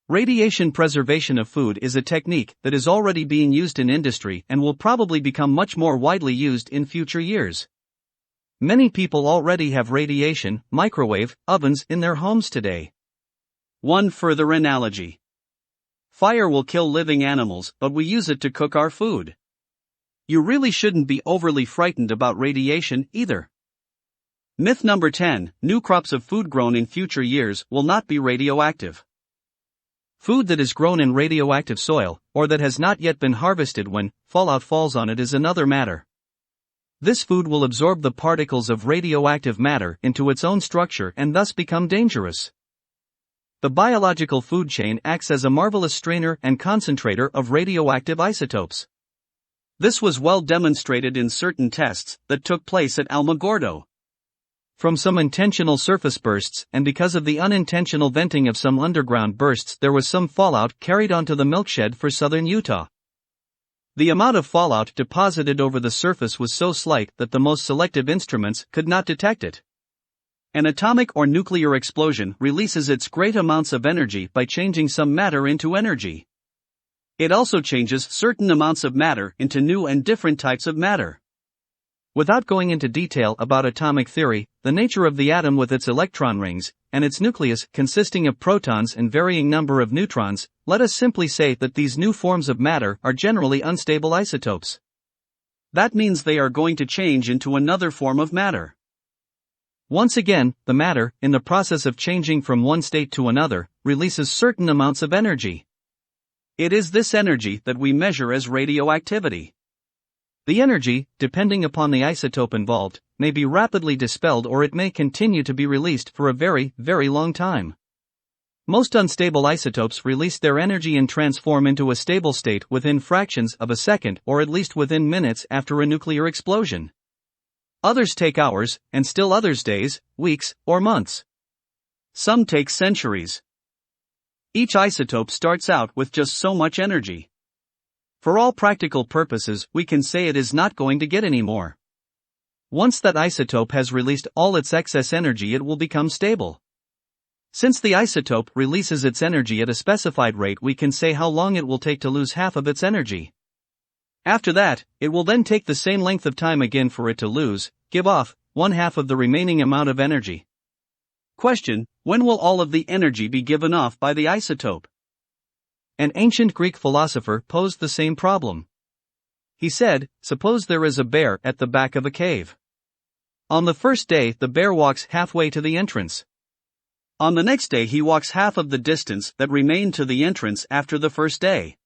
A: Radiation preservation of food is a technique that is already being used in industry and will probably become much more widely used in future years. Many people already have radiation microwave ovens in their homes today. One further analogy. Fire will kill living animals, but we use it to cook our food. You really shouldn't be overly frightened about radiation either. Myth number 10, new crops of food grown in future years will not be radioactive. Food that is grown in radioactive soil, or that has not yet been harvested when fallout falls on it, is another matter. This food will absorb the particles of radioactive matter into its own structure and thus become dangerous. The biological food chain acts as a marvelous strainer and concentrator of radioactive isotopes. This was well demonstrated in certain tests that took place at Alamogordo. From some intentional surface bursts and because of the unintentional venting of some underground bursts, there was some fallout carried onto the milkshed for southern Utah. The amount of fallout deposited over the surface was so slight that the most selective instruments could not detect it. An atomic or nuclear explosion releases its great amounts of energy by changing some matter into energy. It also changes certain amounts of matter into new and different types of matter. Without going into detail about atomic theory, the nature of the atom with its electron rings, and its nucleus consisting of protons and varying number of neutrons, let us simply say that these new forms of matter are generally unstable isotopes. That means they are going to change into another form of matter. Once again, the matter, in the process of changing from one state to another, releases certain amounts of energy. It is this energy that we measure as radioactivity. The energy, depending upon the isotope involved, may be rapidly dispelled or it may continue to be released for a very, very long time. Most unstable isotopes release their energy and transform into a stable state within fractions of a second or at least within minutes after a nuclear explosion. Others take hours, and still others days, weeks, or months. Some take centuries. Each isotope starts out with just so much energy. For all practical purposes, we can say it is not going to get any more. Once that isotope has released all its excess energy, it will become stable. Since the isotope releases its energy at a specified rate, we can say how long it will take to lose half of its energy. After that, it will then take the same length of time again for it to give off, one half of the remaining amount of energy. Question: when will all of the energy be given off by the isotope? An ancient Greek philosopher posed the same problem. He said, suppose there is a bear at the back of a cave. On the first day, the bear walks halfway to the entrance. On the next day, he walks half of the distance that remained to the entrance after the first day.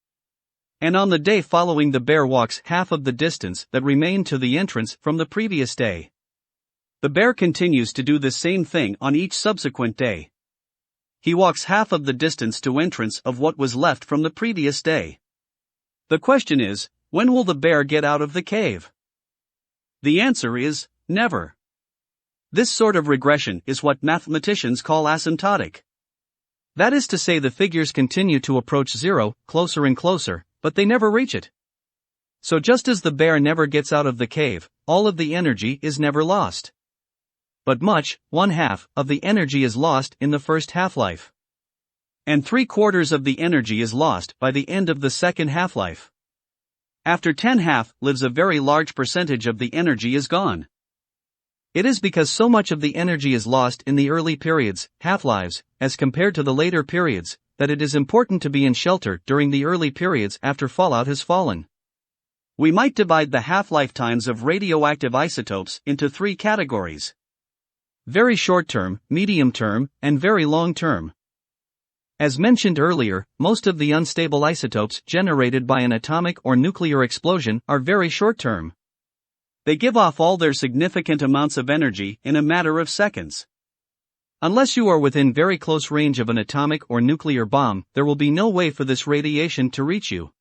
A: And on the day following, the bear walks half of the distance that remained to the entrance from the previous day. The bear continues to do the same thing on each subsequent day. He walks half of the distance to entrance of what was left from the previous day. The question is, when will the bear get out of the cave? The answer is, never. This sort of regression is what mathematicians call asymptotic. That is to say, the figures continue to approach zero, closer and closer, but they never reach it. So just as the bear never gets out of the cave, all of the energy is never lost. But much, 1/2, of the energy is lost in the first half-life. And 3/4 of the energy is lost by the end of the second half-life. After 10 lives, a very large percentage of the energy is gone. It is because so much of the energy is lost in the early periods, half-lives, as compared to the later periods, that it is important to be in shelter during the early periods after fallout has fallen. We might divide the half-lifetimes of radioactive isotopes into 3 categories: very short-term, medium-term, and very long-term. As mentioned earlier, most of the unstable isotopes generated by an atomic or nuclear explosion are very short-term. They give off all their significant amounts of energy in a matter of seconds. Unless you are within very close range of an atomic or nuclear bomb, there will be no way for this radiation to reach you.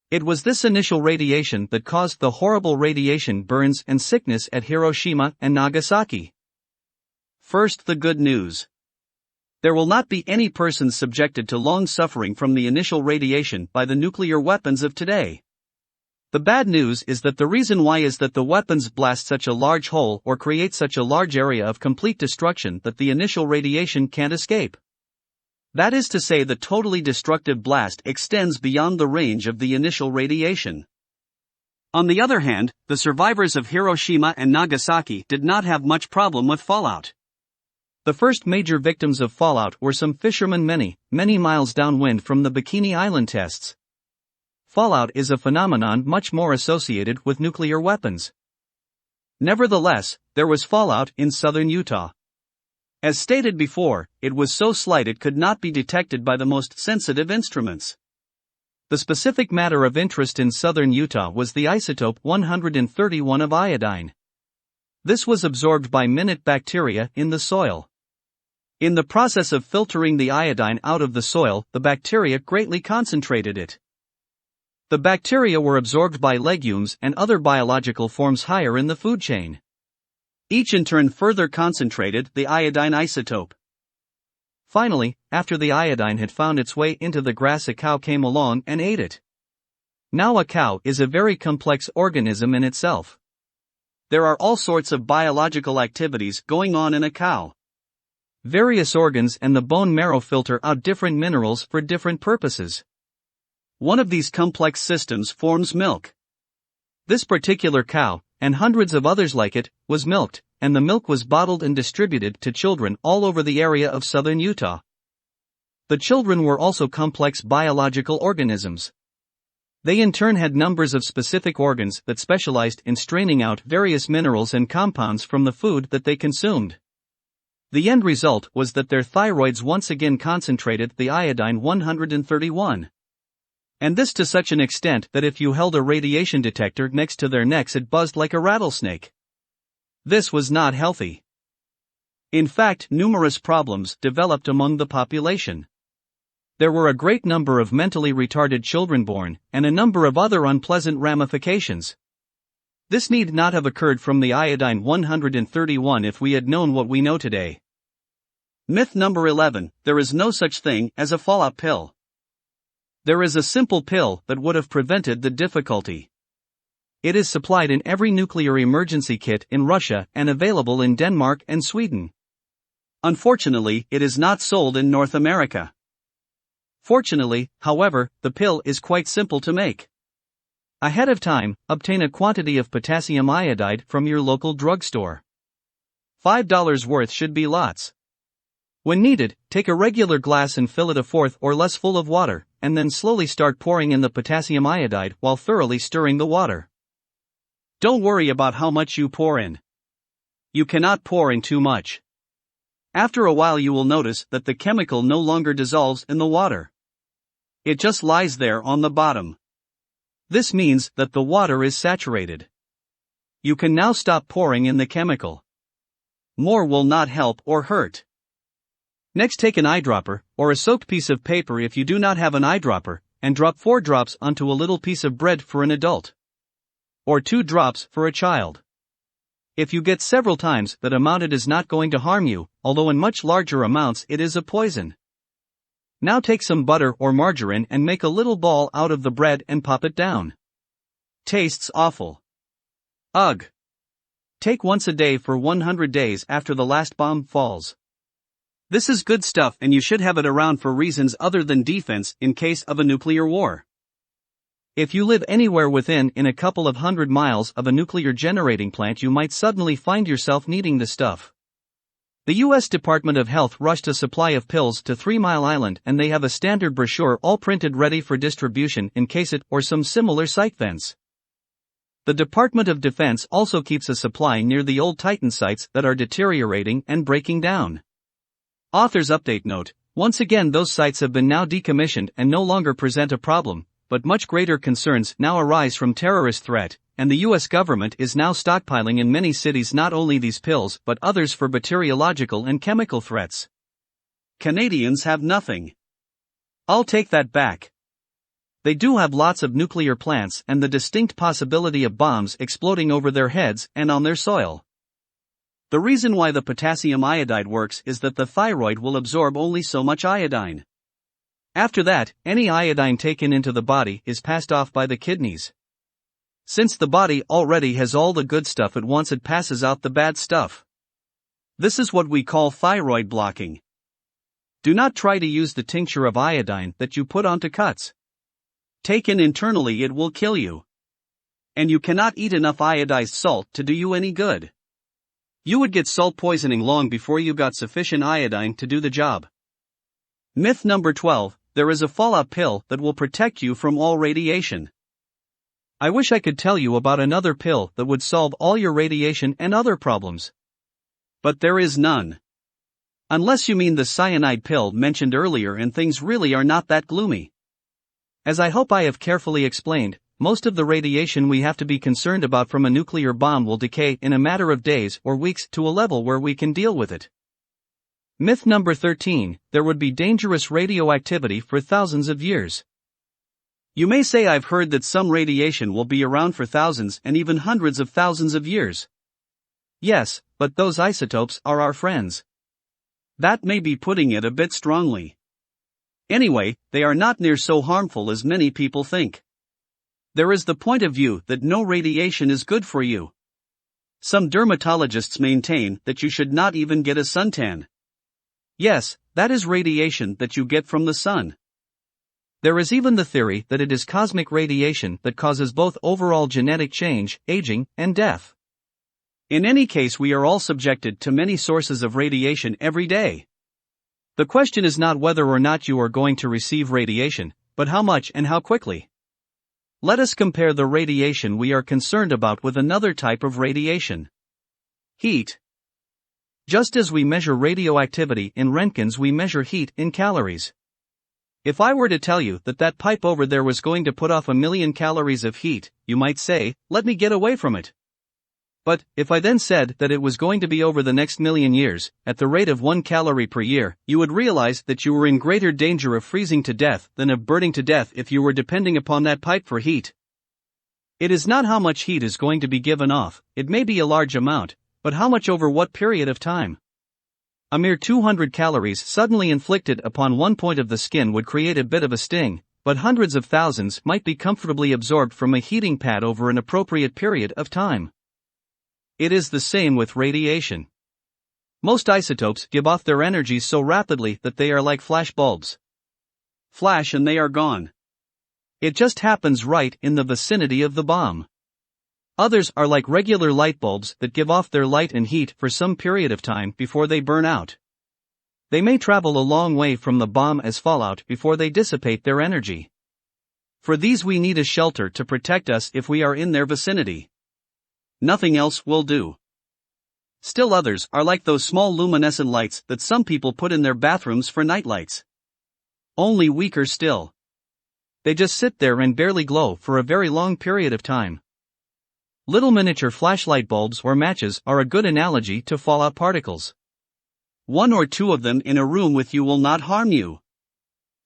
A: It was this initial radiation that caused the horrible radiation burns and sickness at Hiroshima and Nagasaki. First, the good news. There will not be any persons subjected to long suffering from the initial radiation by the nuclear weapons of today. The bad news is that the reason why is that the weapons blast such a large hole or create such a large area of complete destruction that the initial radiation can't escape. That is to say, the totally destructive blast extends beyond the range of the initial radiation. On the other hand, the survivors of Hiroshima and Nagasaki did not have much problem with fallout. The first major victims of fallout were some fishermen many miles downwind from the Bikini Island tests. Fallout is a phenomenon much more associated with nuclear weapons. Nevertheless, there was fallout in southern Utah. As stated before, it was so slight it could not be detected by the most sensitive instruments. The specific matter of interest in southern Utah was the isotope 131 of iodine. This was absorbed by minute bacteria in the soil. In the process of filtering the iodine out of the soil, the bacteria greatly concentrated it. The bacteria were absorbed by legumes and other biological forms higher in the food chain. Each in turn further concentrated the iodine isotope. Finally, after the iodine had found its way into the grass, a cow came along and ate it. Now a cow is a very complex organism in itself. There are all sorts of biological activities going on in a cow. Various organs and the bone marrow filter out different minerals for different purposes. One of these complex systems forms milk. This particular cow, and hundreds of others like it, was milked, and the milk was bottled and distributed to children all over the area of southern Utah. The children were also complex biological organisms. They in turn had numbers of specific organs that specialized in straining out various minerals and compounds from the food that they consumed. The end result was that their thyroids once again concentrated the iodine 131. And this to such an extent that if you held a radiation detector next to their necks it buzzed like a rattlesnake. This was not healthy. In fact, numerous problems developed among the population. There were a great number of mentally retarded children born, and a number of other unpleasant ramifications. This need not have occurred from the iodine 131 if we had known what we know today. Myth number 11, there is no such thing as a fallout pill. There is a simple pill that would have prevented the difficulty. It is supplied in every nuclear emergency kit in Russia and available in Denmark and Sweden. Unfortunately, it is not sold in North America. Fortunately, however, the pill is quite simple to make. Ahead of time, obtain a quantity of potassium iodide from your local drugstore. $5 worth should be lots. When needed, take a regular glass and fill it a fourth or less full of water, and then slowly start pouring in the potassium iodide while thoroughly stirring the water. Don't worry about how much you pour in. You cannot pour in too much. After a while you will notice that the chemical no longer dissolves in the water. It just lies there on the bottom. This means that the water is saturated. You can now stop pouring in the chemical. More will not help or hurt. Next, take an eyedropper, or a soaked piece of paper if you do not have an eyedropper, and drop 4 drops onto a little piece of bread for an adult. Or 2 drops for a child. If you get several times that amount, it is not going to harm you, although in much larger amounts it is a poison. Now take some butter or margarine and make a little ball out of the bread and pop it down. Tastes awful. Ugh. Take once a day for 100 days after the last bomb falls. This is good stuff and you should have it around for reasons other than defense in case of a nuclear war. If you live anywhere within a couple of 100 miles of a nuclear generating plant, you might suddenly find yourself needing the stuff. The U.S. Department of Health rushed a supply of pills to 3 Mile Island, and they have a standard brochure all printed ready for distribution in case it or some similar site vents. The Department of Defense also keeps a supply near the old Titan sites that are deteriorating and breaking down. Author's update note: once again those sites have been now decommissioned and no longer present a problem, but much greater concerns now arise from terrorist threat, and the U.S. government is now stockpiling in many cities not only these pills but others for bacteriological and chemical threats. Canadians have nothing. I'll take that back. They do have lots of nuclear plants and the distinct possibility of bombs exploding over their heads and on their soil. The reason why the potassium iodide works is that the thyroid will absorb only so much iodine. After that, any iodine taken into the body is passed off by the kidneys. Since the body already has all the good stuff at once, it passes out the bad stuff. This is what we call thyroid blocking. Do not try to use the tincture of iodine that you put onto cuts. Taken internally, it will kill you. And you cannot eat enough iodized salt to do you any good. You would get salt poisoning long before you got sufficient iodine to do the job. Myth number 12, there is a fallout pill that will protect you from all radiation. I wish I could tell you about another pill that would solve all your radiation and other problems. But there is none. Unless you mean the cyanide pill mentioned earlier, and things really are not that gloomy. As I hope I have carefully explained, most of the radiation we have to be concerned about from a nuclear bomb will decay in a matter of days or weeks to a level where we can deal with it. Myth number 13, there would be dangerous radioactivity for thousands of years. You may say, I've heard that some radiation will be around for thousands and even hundreds of thousands of years. Yes, but those isotopes are our friends. That may be putting it a bit strongly. Anyway, they are not near so harmful as many people think. There is the point of view that no radiation is good for you. Some dermatologists maintain that you should not even get a suntan. Yes, that is radiation that you get from the sun. There is even the theory that it is cosmic radiation that causes both overall genetic change, aging, and death. In any case, we are all subjected to many sources of radiation every day. The question is not whether or not you are going to receive radiation, but how much and how quickly. Let us compare the radiation we are concerned about with another type of radiation. Heat. Just as we measure radioactivity in roentgens, we measure heat in calories. If I were to tell you that that pipe over there was going to put off 1,000,000 calories of heat, you might say, let me get away from it. But, if I then said that it was going to be over the next 1,000,000 years, at the rate of 1 calorie per year, you would realize that you were in greater danger of freezing to death than of burning to death if you were depending upon that pipe for heat. It is not how much heat is going to be given off, it may be a large amount, but how much over what period of time. A mere 200 calories suddenly inflicted upon one point of the skin would create a bit of a sting, but hundreds of thousands might be comfortably absorbed from a heating pad over an appropriate period of time. It is the same with radiation. Most isotopes give off their energy so rapidly that they are like flash bulbs. Flash and they are gone. It just happens right in the vicinity of the bomb. Others are like regular light bulbs that give off their light and heat for some period of time before they burn out. They may travel a long way from the bomb as fallout before they dissipate their energy. For these we need a shelter to protect us if we are in their vicinity. Nothing else will do. Still others are like those small luminescent lights that some people put in their bathrooms for nightlights. Only weaker still. They just sit there and barely glow for a very long period of time. Little miniature flashlight bulbs or matches are a good analogy to fallout particles. 1 or 2 of them in a room with you will not harm you.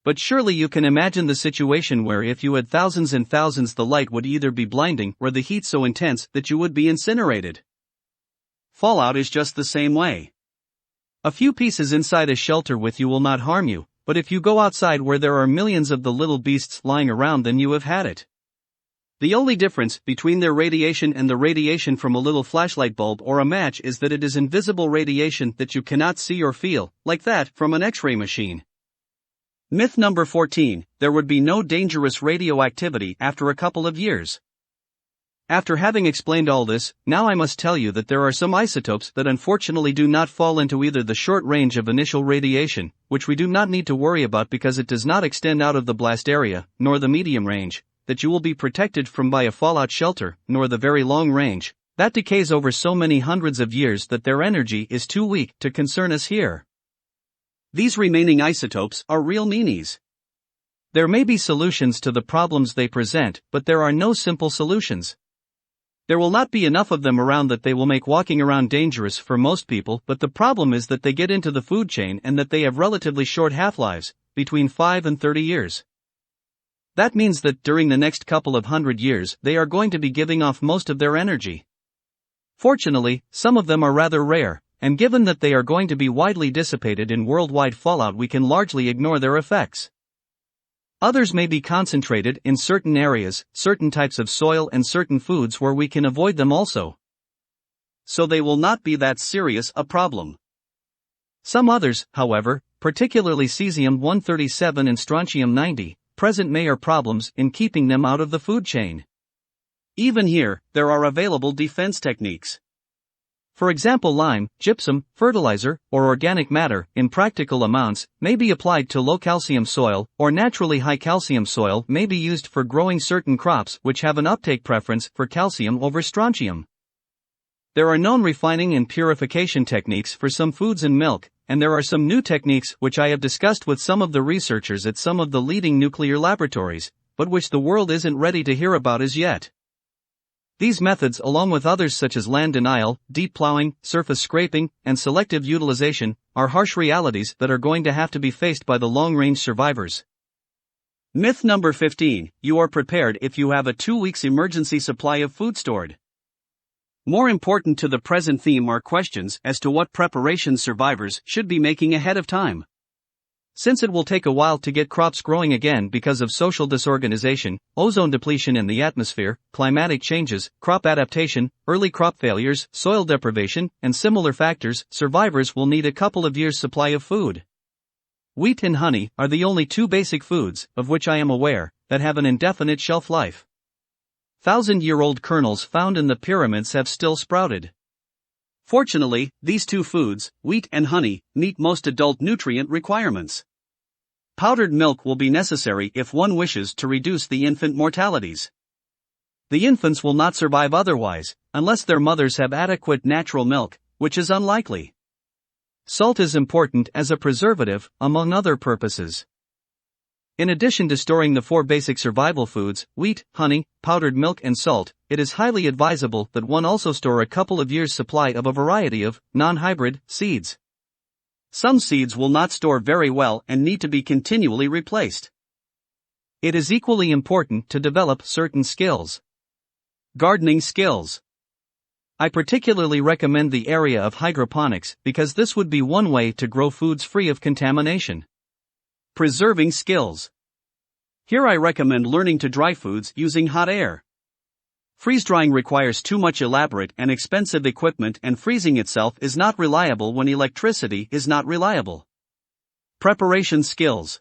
A: But surely you can imagine the situation where if you had thousands and thousands, the light would either be blinding or the heat so intense that you would be incinerated. Fallout is just the same way. A few pieces inside a shelter with you will not harm you, but if you go outside where there are millions of the little beasts lying around, then you have had it. The only difference between their radiation and the radiation from a little flashlight bulb or a match is that it is invisible radiation that you cannot see or feel, like that from an X-ray machine. Myth number 14, there would be no dangerous radioactivity after a couple of years. After having explained all this, now I must tell you that there are some isotopes that unfortunately do not fall into either the short range of initial radiation, which we do not need to worry about because it does not extend out of the blast area, nor the medium range, that you will be protected from by a fallout shelter, nor the very long range, that decays over so many hundreds of years that their energy is too weak to concern us here. These remaining isotopes are real meanies. There may be solutions to the problems they present, but there are no simple solutions. There will not be enough of them around that they will make walking around dangerous for most people, but the problem is that they get into the food chain and that they have relatively short half-lives, between 5 and 30 years. That means that during the next couple of 100 years they are going to be giving off most of their energy. Fortunately, some of them are rather rare, and given that they are going to be widely dissipated in worldwide fallout, we can largely ignore their effects. Others may be concentrated in certain areas, certain types of soil and certain foods where we can avoid them also. So they will not be that serious a problem. Some others, however, particularly cesium-137 and strontium-90, present major problems in keeping them out of the food chain. Even here, there are available defense techniques. For example, lime, gypsum, fertilizer, or organic matter, in practical amounts, may be applied to low-calcium soil, or naturally high-calcium soil may be used for growing certain crops which have an uptake preference for calcium over strontium. There are known refining and purification techniques for some foods and milk, and there are some new techniques which I have discussed with some of the researchers at some of the leading nuclear laboratories, but which the world isn't ready to hear about as yet. These methods, along with others such as land denial, deep plowing, surface scraping, and selective utilization, are harsh realities that are going to have to be faced by the long-range survivors. Myth number 15, you are prepared if you have a 2 weeks emergency supply of food stored. More important to the present theme are questions as to what preparations survivors should be making ahead of time. Since it will take a while to get crops growing again because of social disorganization, ozone depletion in the atmosphere, climatic changes, crop adaptation, early crop failures, soil deprivation, and similar factors, survivors will need a couple of years' supply of food. Wheat and honey are the only 2 basic foods, of which I am aware, that have an indefinite shelf life. 1,000-year-old kernels found in the pyramids have still sprouted. Fortunately, these 2 foods, wheat and honey, meet most adult nutrient requirements. Powdered milk will be necessary if one wishes to reduce the infant mortalities. The infants will not survive otherwise, unless their mothers have adequate natural milk, which is unlikely. Salt is important as a preservative, among other purposes. In addition to storing the 4 basic survival foods, wheat, honey, powdered milk and salt, it is highly advisable that one also store a couple of years' supply of a variety of non-hybrid seeds. Some seeds will not store very well and need to be continually replaced. It is equally important to develop certain skills. Gardening skills. I particularly recommend the area of hydroponics because this would be one way to grow foods free of contamination. Preserving skills. Here I recommend learning to dry foods using hot air. Freeze-drying requires too much elaborate and expensive equipment, and freezing itself is not reliable when electricity is not reliable. Preparation skills.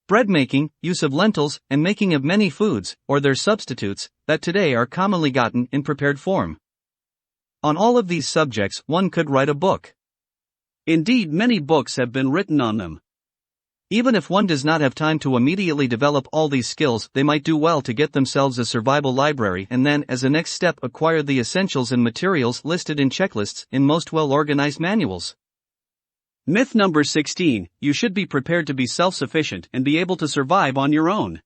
A: Bread making, use of lentils, and making of many foods, or their substitutes, that today are commonly gotten in prepared form. On all of these subjects one could write a book. Indeed, many books have been written on them. Even if one does not have time to immediately develop all these skills, they might do well to get themselves a survival library and then, as a next step, acquire the essentials and materials listed in checklists in most well-organized manuals. Myth number 16, you should be prepared to be self-sufficient and be able to survive on your own.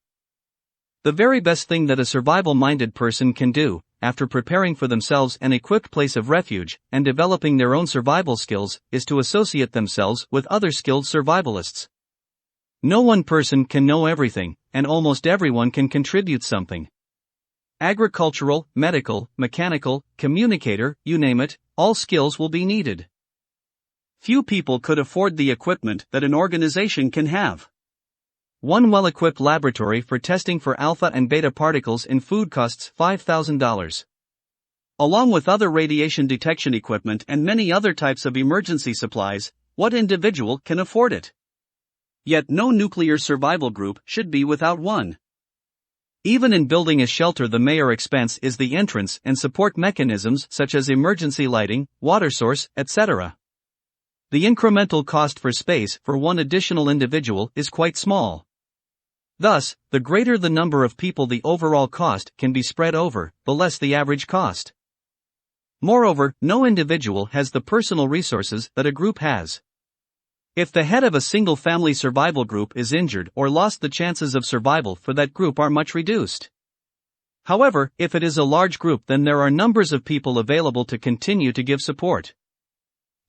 A: The very best thing that a survival-minded person can do, after preparing for themselves an equipped place of refuge and developing their own survival skills, is to associate themselves with other skilled survivalists. No one person can know everything, and almost everyone can contribute something. Agricultural, medical, mechanical, communicator, you name it, all skills will be needed. Few people could afford the equipment that an organization can have. One well-equipped laboratory for testing for alpha and beta particles in food costs $5,000. Along with other radiation detection equipment and many other types of emergency supplies, what individual can afford it? Yet no nuclear survival group should be without one. Even in building a shelter, the major expense is the entrance and support mechanisms such as emergency lighting, water source, etc. The incremental cost for space for one additional individual is quite small. Thus, the greater the number of people the overall cost can be spread over, the less the average cost. Moreover, no individual has the personal resources that a group has. If the head of a single family survival group is injured or lost, the chances of survival for that group are much reduced. However, if it is a large group, then there are numbers of people available to continue to give support.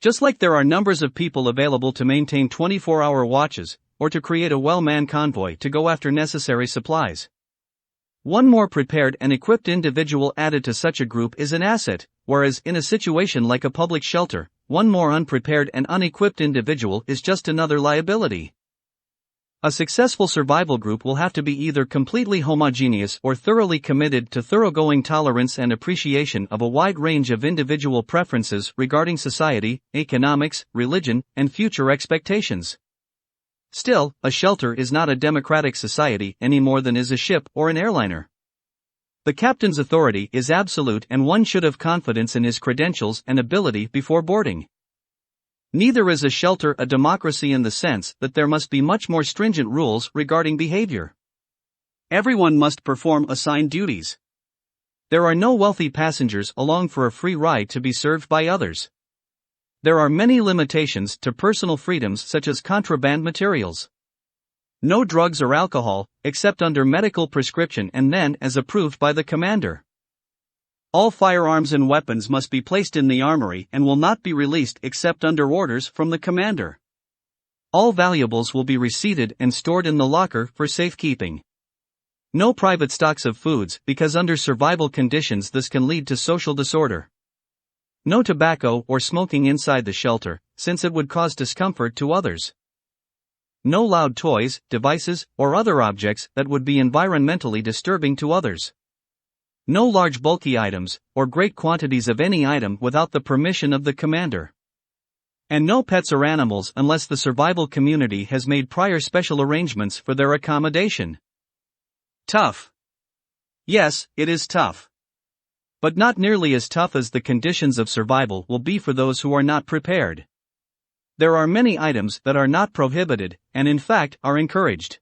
A: Just like there are numbers of people available to maintain 24-hour watches, or to create a well-manned convoy to go after necessary supplies. One more prepared and equipped individual added to such a group is an asset, whereas in a situation like a public shelter, one more unprepared and unequipped individual is just another liability. A successful survival group will have to be either completely homogeneous or thoroughly committed to thoroughgoing tolerance and appreciation of a wide range of individual preferences regarding society, economics, religion, and future expectations. Still, a shelter is not a democratic society any more than is a ship or an airliner. The captain's authority is absolute, and one should have confidence in his credentials and ability before boarding. Neither is a shelter a democracy in the sense that there must be much more stringent rules regarding behavior. Everyone must perform assigned duties. There are no wealthy passengers along for a free ride to be served by others. There are many limitations to personal freedoms, such as contraband materials. No drugs or alcohol, except under medical prescription and then as approved by the commander. All firearms and weapons must be placed in the armory and will not be released except under orders from the commander. All valuables will be receipted and stored in the locker for safekeeping. No private stocks of foods, because under survival conditions this can lead to social disorder. No tobacco or smoking inside the shelter, since it would cause discomfort to others. No loud toys, devices, or other objects that would be environmentally disturbing to others. No large bulky items, or great quantities of any item without the permission of the commander. And no pets or animals unless the survival community has made prior special arrangements for their accommodation. Tough. Yes, it is tough. But not nearly as tough as the conditions of survival will be for those who are not prepared. There are many items that are not prohibited, and in fact are encouraged.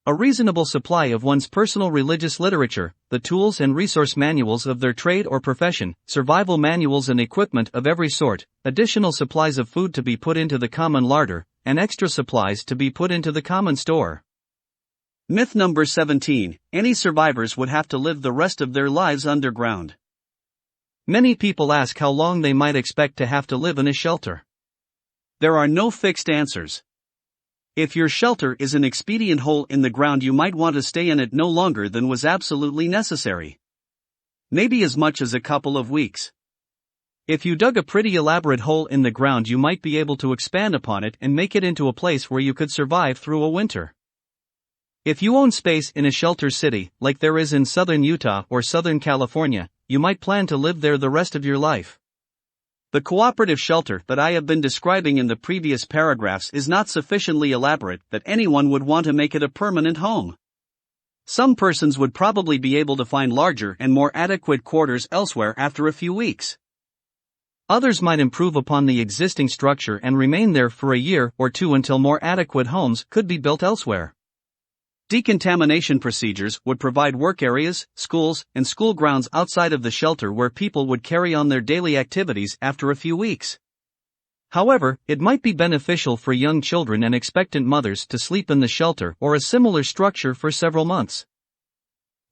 A: A reasonable supply of one's personal religious literature, the tools and resource manuals of their trade or profession, survival manuals and equipment of every sort, additional supplies of food to be put into the common larder, and extra supplies to be put into the common store. Myth number 17, any survivors would have to live the rest of their lives underground. Many people ask how long they might expect to have to live in a shelter. There are no fixed answers. If your shelter is an expedient hole in the ground, you might want to stay in it no longer than was absolutely necessary. Maybe as much as a couple of weeks. If you dug a pretty elaborate hole in the ground, you might be able to expand upon it and make it into a place where you could survive through a winter. If you own space in a shelter city, like there is in southern Utah or southern California, you might plan to live there the rest of your life. The cooperative shelter that I have been describing in the previous paragraphs is not sufficiently elaborate that anyone would want to make it a permanent home. Some persons would probably be able to find larger and more adequate quarters elsewhere after a few weeks. Others might improve upon the existing structure and remain there for a year or two until more adequate homes could be built elsewhere. Decontamination procedures would provide work areas, schools, and school grounds outside of the shelter where people would carry on their daily activities after a few weeks. However, it might be beneficial for young children and expectant mothers to sleep in the shelter or a similar structure for several months.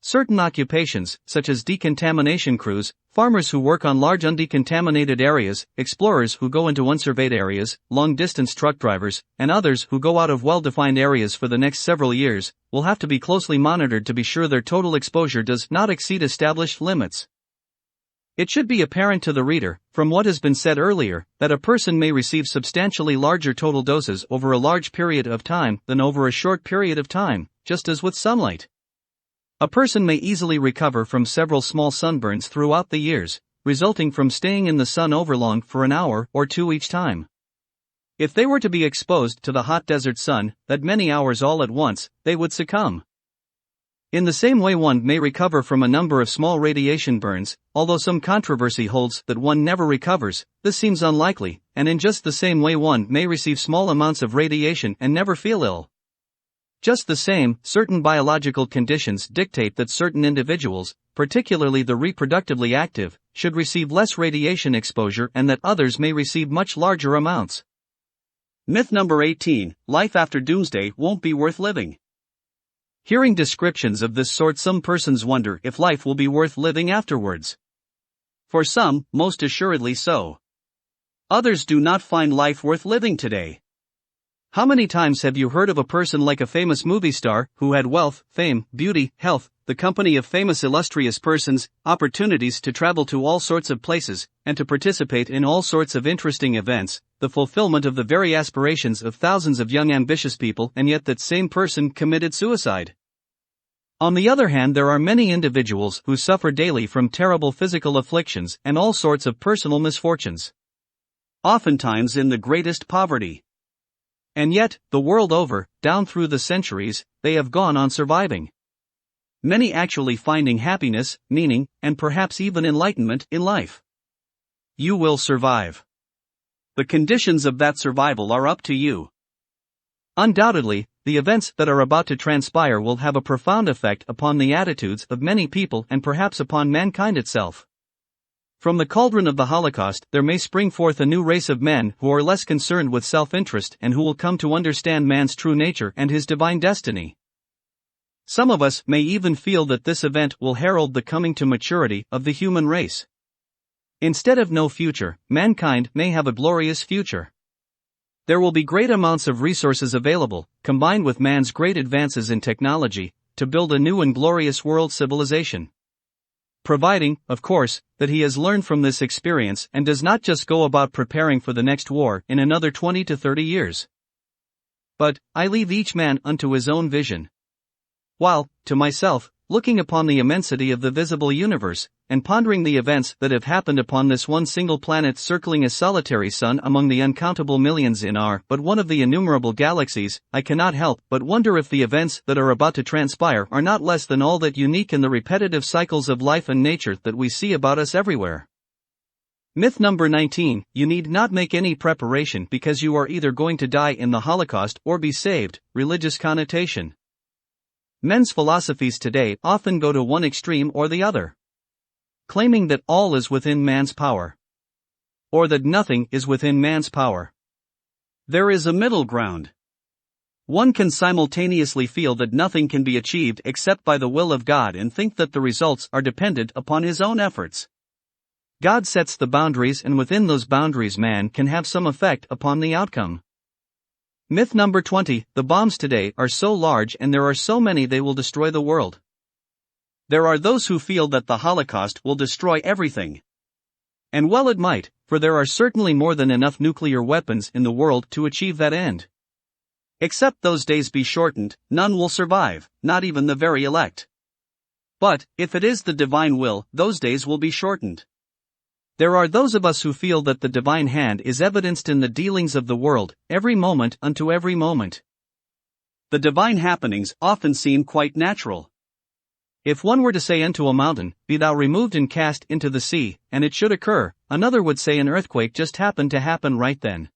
A: Certain occupations, such as decontamination crews, farmers who work on large undecontaminated areas, explorers who go into unsurveyed areas, long-distance truck drivers, and others who go out of well-defined areas for the next several years, will have to be closely monitored to be sure their total exposure does not exceed established limits. It should be apparent to the reader, from what has been said earlier, that a person may receive substantially larger total doses over a large period of time than over a short period of time, just as with sunlight. A person may easily recover from several small sunburns throughout the years, resulting from staying in the sun overlong for an hour or two each time. If they were to be exposed to the hot desert sun, that many hours all at once, they would succumb. In the same way, one may recover from a number of small radiation burns, although some controversy holds that one never recovers. This seems unlikely, and in just the same way one may receive small amounts of radiation and never feel ill. Just the same, certain biological conditions dictate that certain individuals, particularly the reproductively active, should receive less radiation exposure and that others may receive much larger amounts. Myth number 18, life after doomsday won't be worth living. Hearing descriptions of this sort, some persons wonder if life will be worth living afterwards. For some, most assuredly so. Others do not find life worth living today. How many times have you heard of a person like a famous movie star, who had wealth, fame, beauty, health, the company of famous illustrious persons, opportunities to travel to all sorts of places, and to participate in all sorts of interesting events, the fulfillment of the very aspirations of thousands of young ambitious people, and yet that same person committed suicide? On the other hand, there are many individuals who suffer daily from terrible physical afflictions and all sorts of personal misfortunes. Oftentimes in the greatest poverty. And yet, the world over, down through the centuries, they have gone on surviving. Many actually finding happiness, meaning, and perhaps even enlightenment in life. You will survive. The conditions of that survival are up to you. Undoubtedly, the events that are about to transpire will have a profound effect upon the attitudes of many people and perhaps upon mankind itself. From the cauldron of the Holocaust, there may spring forth a new race of men who are less concerned with self-interest and who will come to understand man's true nature and his divine destiny. Some of us may even feel that this event will herald the coming to maturity of the human race. Instead of no future, mankind may have a glorious future. There will be great amounts of resources available, combined with man's great advances in technology, to build a new and glorious world civilization. Providing, of course, that he has learned from this experience and does not just go about preparing for the next war in another 20 to 30 years. But, I leave each man unto his own vision. While, to myself, looking upon the immensity of the visible universe, and pondering the events that have happened upon this one single planet circling a solitary sun among the uncountable millions in our but one of the innumerable galaxies, I cannot help but wonder if the events that are about to transpire are not less than all that unique in the repetitive cycles of life and nature that we see about us everywhere. Myth number 19, you need not make any preparation because you are either going to die in the Holocaust or be saved, religious connotation. Men's philosophies today often go to one extreme or the other, claiming that all is within man's power, or that nothing is within man's power. There is a middle ground. One can simultaneously feel that nothing can be achieved except by the will of God and think that the results are dependent upon his own efforts. God sets the boundaries, and within those boundaries man can have some effect upon the outcome. Myth number 20, the bombs today are so large and there are so many they will destroy the world. There are those who feel that the Holocaust will destroy everything. And well it might, for there are certainly more than enough nuclear weapons in the world to achieve that end. Except those days be shortened, none will survive, not even the very elect. But, if it is the divine will, those days will be shortened. There are those of us who feel that the divine hand is evidenced in the dealings of the world, every moment unto every moment. The divine happenings often seem quite natural. If one were to say unto a mountain, "Be thou removed and cast into the sea," and it should occur, another would say an earthquake just happened to happen right then.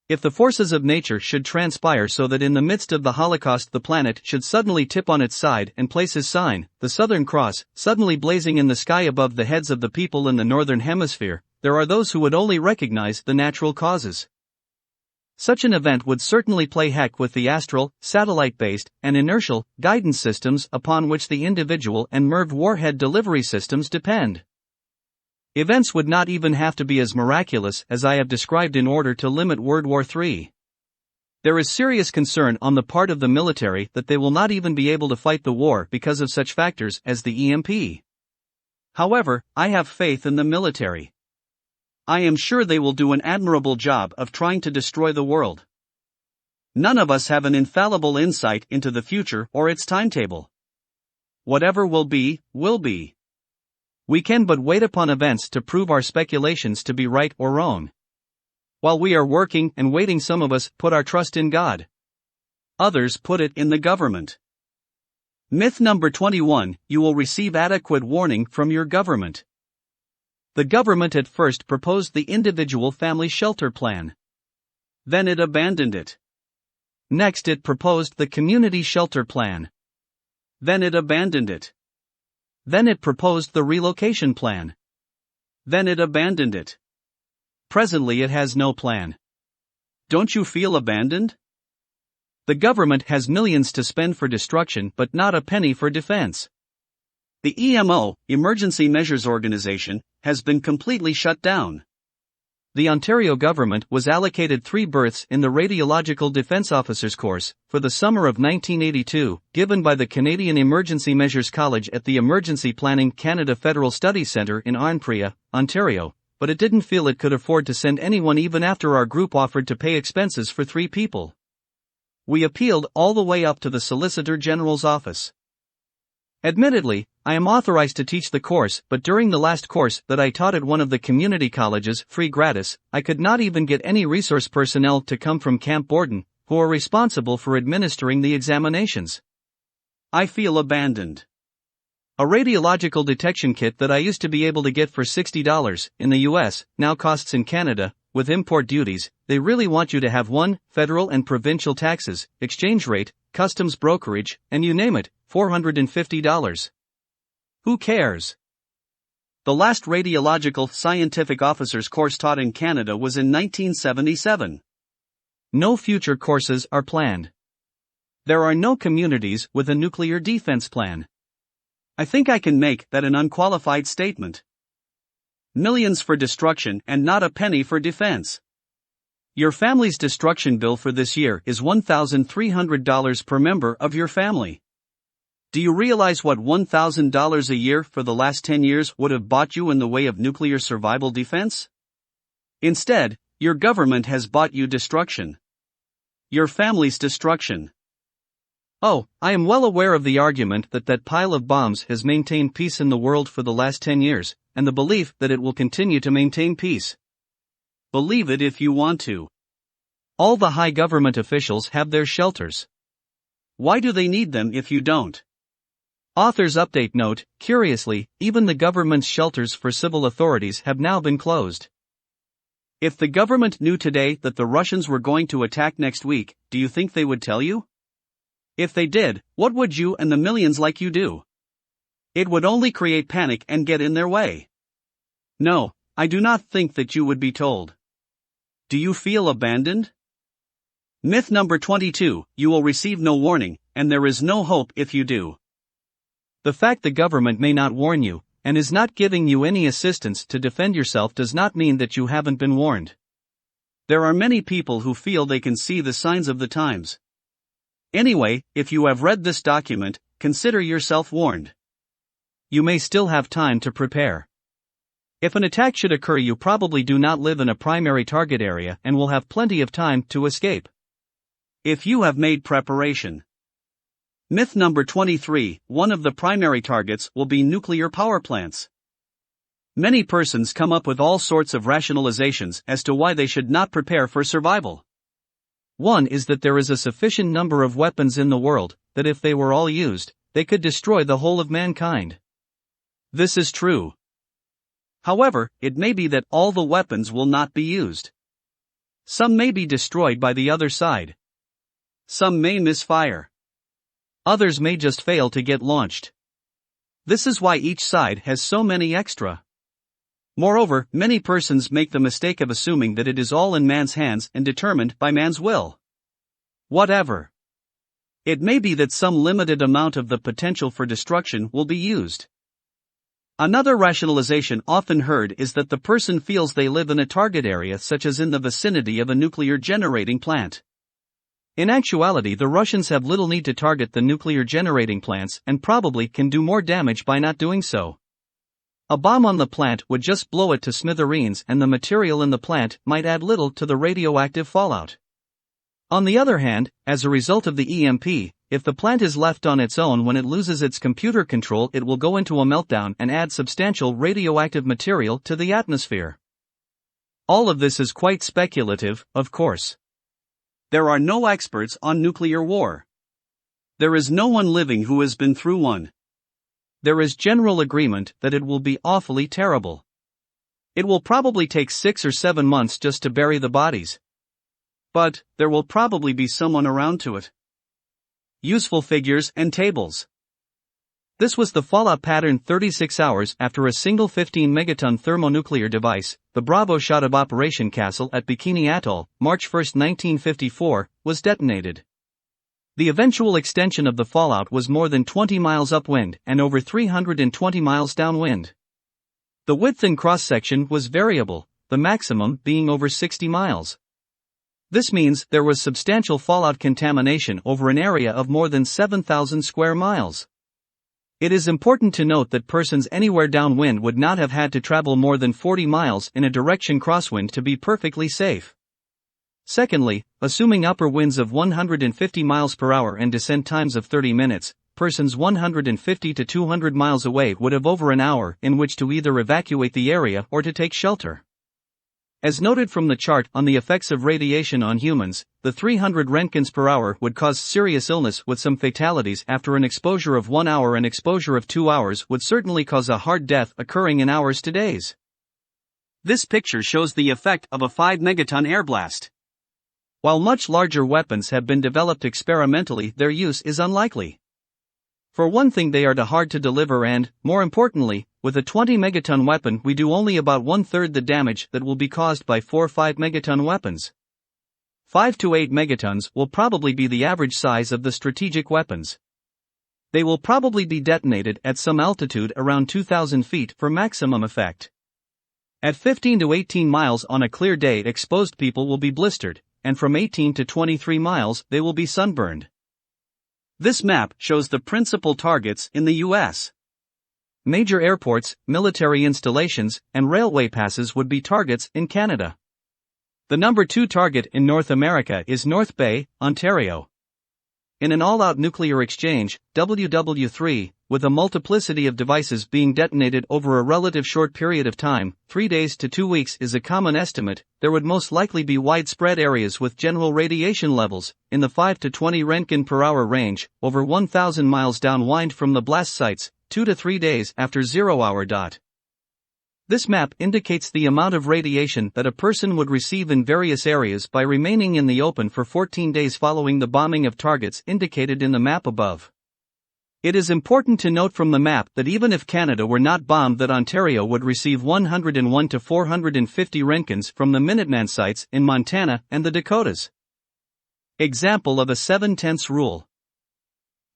A: If the forces of nature should transpire so that in the midst of the Holocaust the planet should suddenly tip on its side and place his sign, the Southern Cross, suddenly blazing in the sky above the heads of the people in the Northern Hemisphere, there are those who would only recognize the natural causes. Such an event would certainly play heck with the astral, satellite-based, and inertial guidance systems upon which the individual and MIRV warhead delivery systems depend. Events would not even have to be as miraculous as I have described in order to limit World War III. There is serious concern on the part of the military that they will not even be able to fight the war because of such factors as the EMP. However, I have faith in the military. I am sure they will do an admirable job of trying to destroy the world. None of us have an infallible insight into the future or its timetable. Whatever will be, will be. We can but wait upon events to prove our speculations to be right or wrong. While we are working and waiting, some of us put our trust in God. Others put it in the government. Myth number 21, you will receive adequate warning from your government. The government at first proposed the individual family shelter plan. Then it abandoned it. Next it proposed the community shelter plan. Then it abandoned it. Then it proposed the relocation plan. Then it abandoned it. Presently it has no plan. Don't you feel abandoned? The government has millions to spend for destruction but not a penny for defense. The EMO, Emergency Measures Organization, has been completely shut down. The Ontario government was allocated 3 berths in the Radiological Defense Officers course for the summer of 1982, given by the Canadian Emergency Measures College at the Emergency Planning Canada Federal Studies Centre in Arnprior, Ontario, but it didn't feel it could afford to send anyone even after our group offered to pay expenses for 3 people. We appealed all the way up to the Solicitor General's office. Admittedly, I am authorized to teach the course, but during the last course that I taught at one of the community colleges, free gratis, I could not even get any resource personnel to come from Camp Borden, who are responsible for administering the examinations. I feel abandoned. A radiological detection kit that I used to be able to get for $60 in the US now costs in Canada, with import duties. They really want you to have one, federal and provincial taxes, exchange rate, customs brokerage, and you name it, $450. Who cares? The last Radiological Scientific Officers course taught in Canada was in 1977. No future courses are planned. There are no communities with a nuclear defense plan. I think I can make that an unqualified statement. Millions for destruction and not a penny for defense. Your family's destruction bill for this year is $1,300 per member of your family. Do you realize what $1,000 a year for the last 10 years would have bought you in the way of nuclear survival defense? Instead, your government has bought you destruction. Your family's destruction. Oh, I am well aware of the argument that that pile of bombs has maintained peace in the world for the last 10 years, and the belief that it will continue to maintain peace. Believe it if you want to. All the high government officials have their shelters. Why do they need them if you don't? Author's update note, curiously, even the government's shelters for civil authorities have now been closed. If the government knew today that the Russians were going to attack next week, do you think they would tell you? If they did, what would you and the millions like you do? It would only create panic and get in their way. No, I do not think that you would be told. Do you feel abandoned? Myth number 22, you will receive no warning, and there is no hope if you do.
B: The fact the government may not warn you, and is not giving you any assistance to defend yourself does not mean that you haven't been warned.
A: There are many people who feel they can see the signs of the times. Anyway, if you have read this document, consider yourself warned.
B: You may still have time to prepare. If an attack should occur, you probably do not live in a primary target area and will have plenty of time to escape.
A: If you have made preparation. Myth number 23, one of the primary targets will be nuclear power plants. Many persons come up with all sorts of rationalizations as to why they should not prepare for survival.
B: One is that there is a sufficient number of weapons in the world, that if they were all used, they could destroy the whole of mankind.
A: This is true. However, it may be that all the weapons will not be used. Some may be destroyed by the other side. Some may misfire.
B: Others may just fail to get launched.
A: This is why each side has so many extra. Moreover, many persons make the mistake of assuming that it is all in man's hands and determined by man's will. Whatever. It may be that some limited amount of the potential for destruction will be used. Another rationalization often heard is that the person feels they live in a target area, such as in the vicinity of a nuclear generating plant.
B: In actuality, the Russians have little need to target the nuclear generating plants and probably can do more damage by not doing so. A bomb on the plant would just blow it to smithereens, and the material in the plant might add little to the radioactive fallout. On the other hand, as a result of the EMP, if the plant is left on its own, when it loses its computer control, it will go into a meltdown and add substantial radioactive material to the atmosphere. All of this is quite speculative, of course.
A: There are no experts on nuclear war. There is no one living who has been through one.
B: There is general agreement that it will be awfully terrible. It will probably take 6 or 7 months just to bury the bodies.
A: But there will probably be someone around to it. Useful figures and tables.
B: This was the fallout pattern 36 hours after a single 15-megaton thermonuclear device, the Bravo shot of Operation Castle at Bikini Atoll, March 1, 1954, was detonated. The eventual extension of the fallout was more than 20 miles upwind and over 320 miles downwind. The width and cross-section was variable, the maximum being over 60 miles. This means there was substantial fallout contamination over an area of more than 7,000 square miles. It is important to note that persons anywhere downwind would not have had to travel more than 40 miles in a direction crosswind to be perfectly safe. Secondly, assuming upper winds of 150 miles per hour and descent times of 30 minutes, persons 150 to 200 miles away would have over an hour in which to either evacuate the area or to take shelter. As noted from the chart on the effects of radiation on humans, the 300 roentgens per hour would cause serious illness with some fatalities after an exposure of 1 hour. An exposure of 2 hours would certainly cause a hard death occurring in hours to days.
A: This picture shows the effect of a 5-megaton air blast.
B: While much larger weapons have been developed experimentally, their use is unlikely. For one thing, they are too hard to deliver and, more importantly, with a 20-megaton weapon we do only about 1/3 the damage that will be caused by 4 5-megaton weapons. 5 to 8 megatons will probably be the average size of the strategic weapons. They will probably be detonated at some altitude around 2,000 feet for maximum effect. At 15 to 18 miles on a clear day, exposed people will be blistered, and from 18 to 23 miles they will be sunburned.
A: This map shows the principal targets in the U.S.
B: Major airports, military installations, and railway passes would be targets in Canada. The number 2 target in North America is North Bay, Ontario. In an all-out nuclear exchange, WW3, with a multiplicity of devices being detonated over a relative short period of time, 3 days to 2 weeks is a common estimate, there would most likely be widespread areas with general radiation levels, in the 5 to 20 Roentgen per hour range, over 1,000 miles downwind from the blast sites, 2 to 3 days after 0 hour. This map indicates the amount of radiation that a person would receive in various areas by remaining in the open for 14 days following the bombing of targets indicated in the map above. It is important to note from the map that even if Canada were not bombed, that Ontario would receive 101 to 450 Roentgens from the Minuteman sites in Montana and the Dakotas. Example of a 7/10 rule.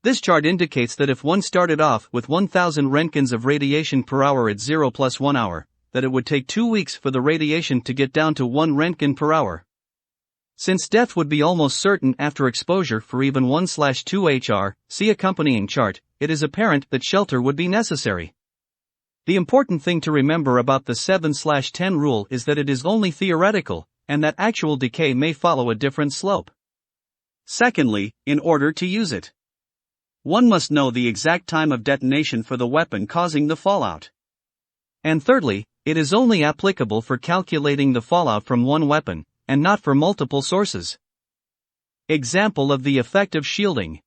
B: This chart indicates that if one started off with 1000 roentgens of radiation per hour at 0 plus 1 hour, that it would take 2 weeks for the radiation to get down to 1 roentgen per hour. Since death would be almost certain after exposure for even 1/2 HR, see accompanying chart, it is apparent that shelter would be necessary. The important thing to remember about the 7/10 rule is that it is only theoretical, and that actual decay may follow a different slope.
A: Secondly, in order to use it, one must know the exact time of detonation for the weapon causing the fallout.
B: And thirdly, it is only applicable for calculating the fallout from one weapon, and not for multiple sources. Example of the effect of shielding.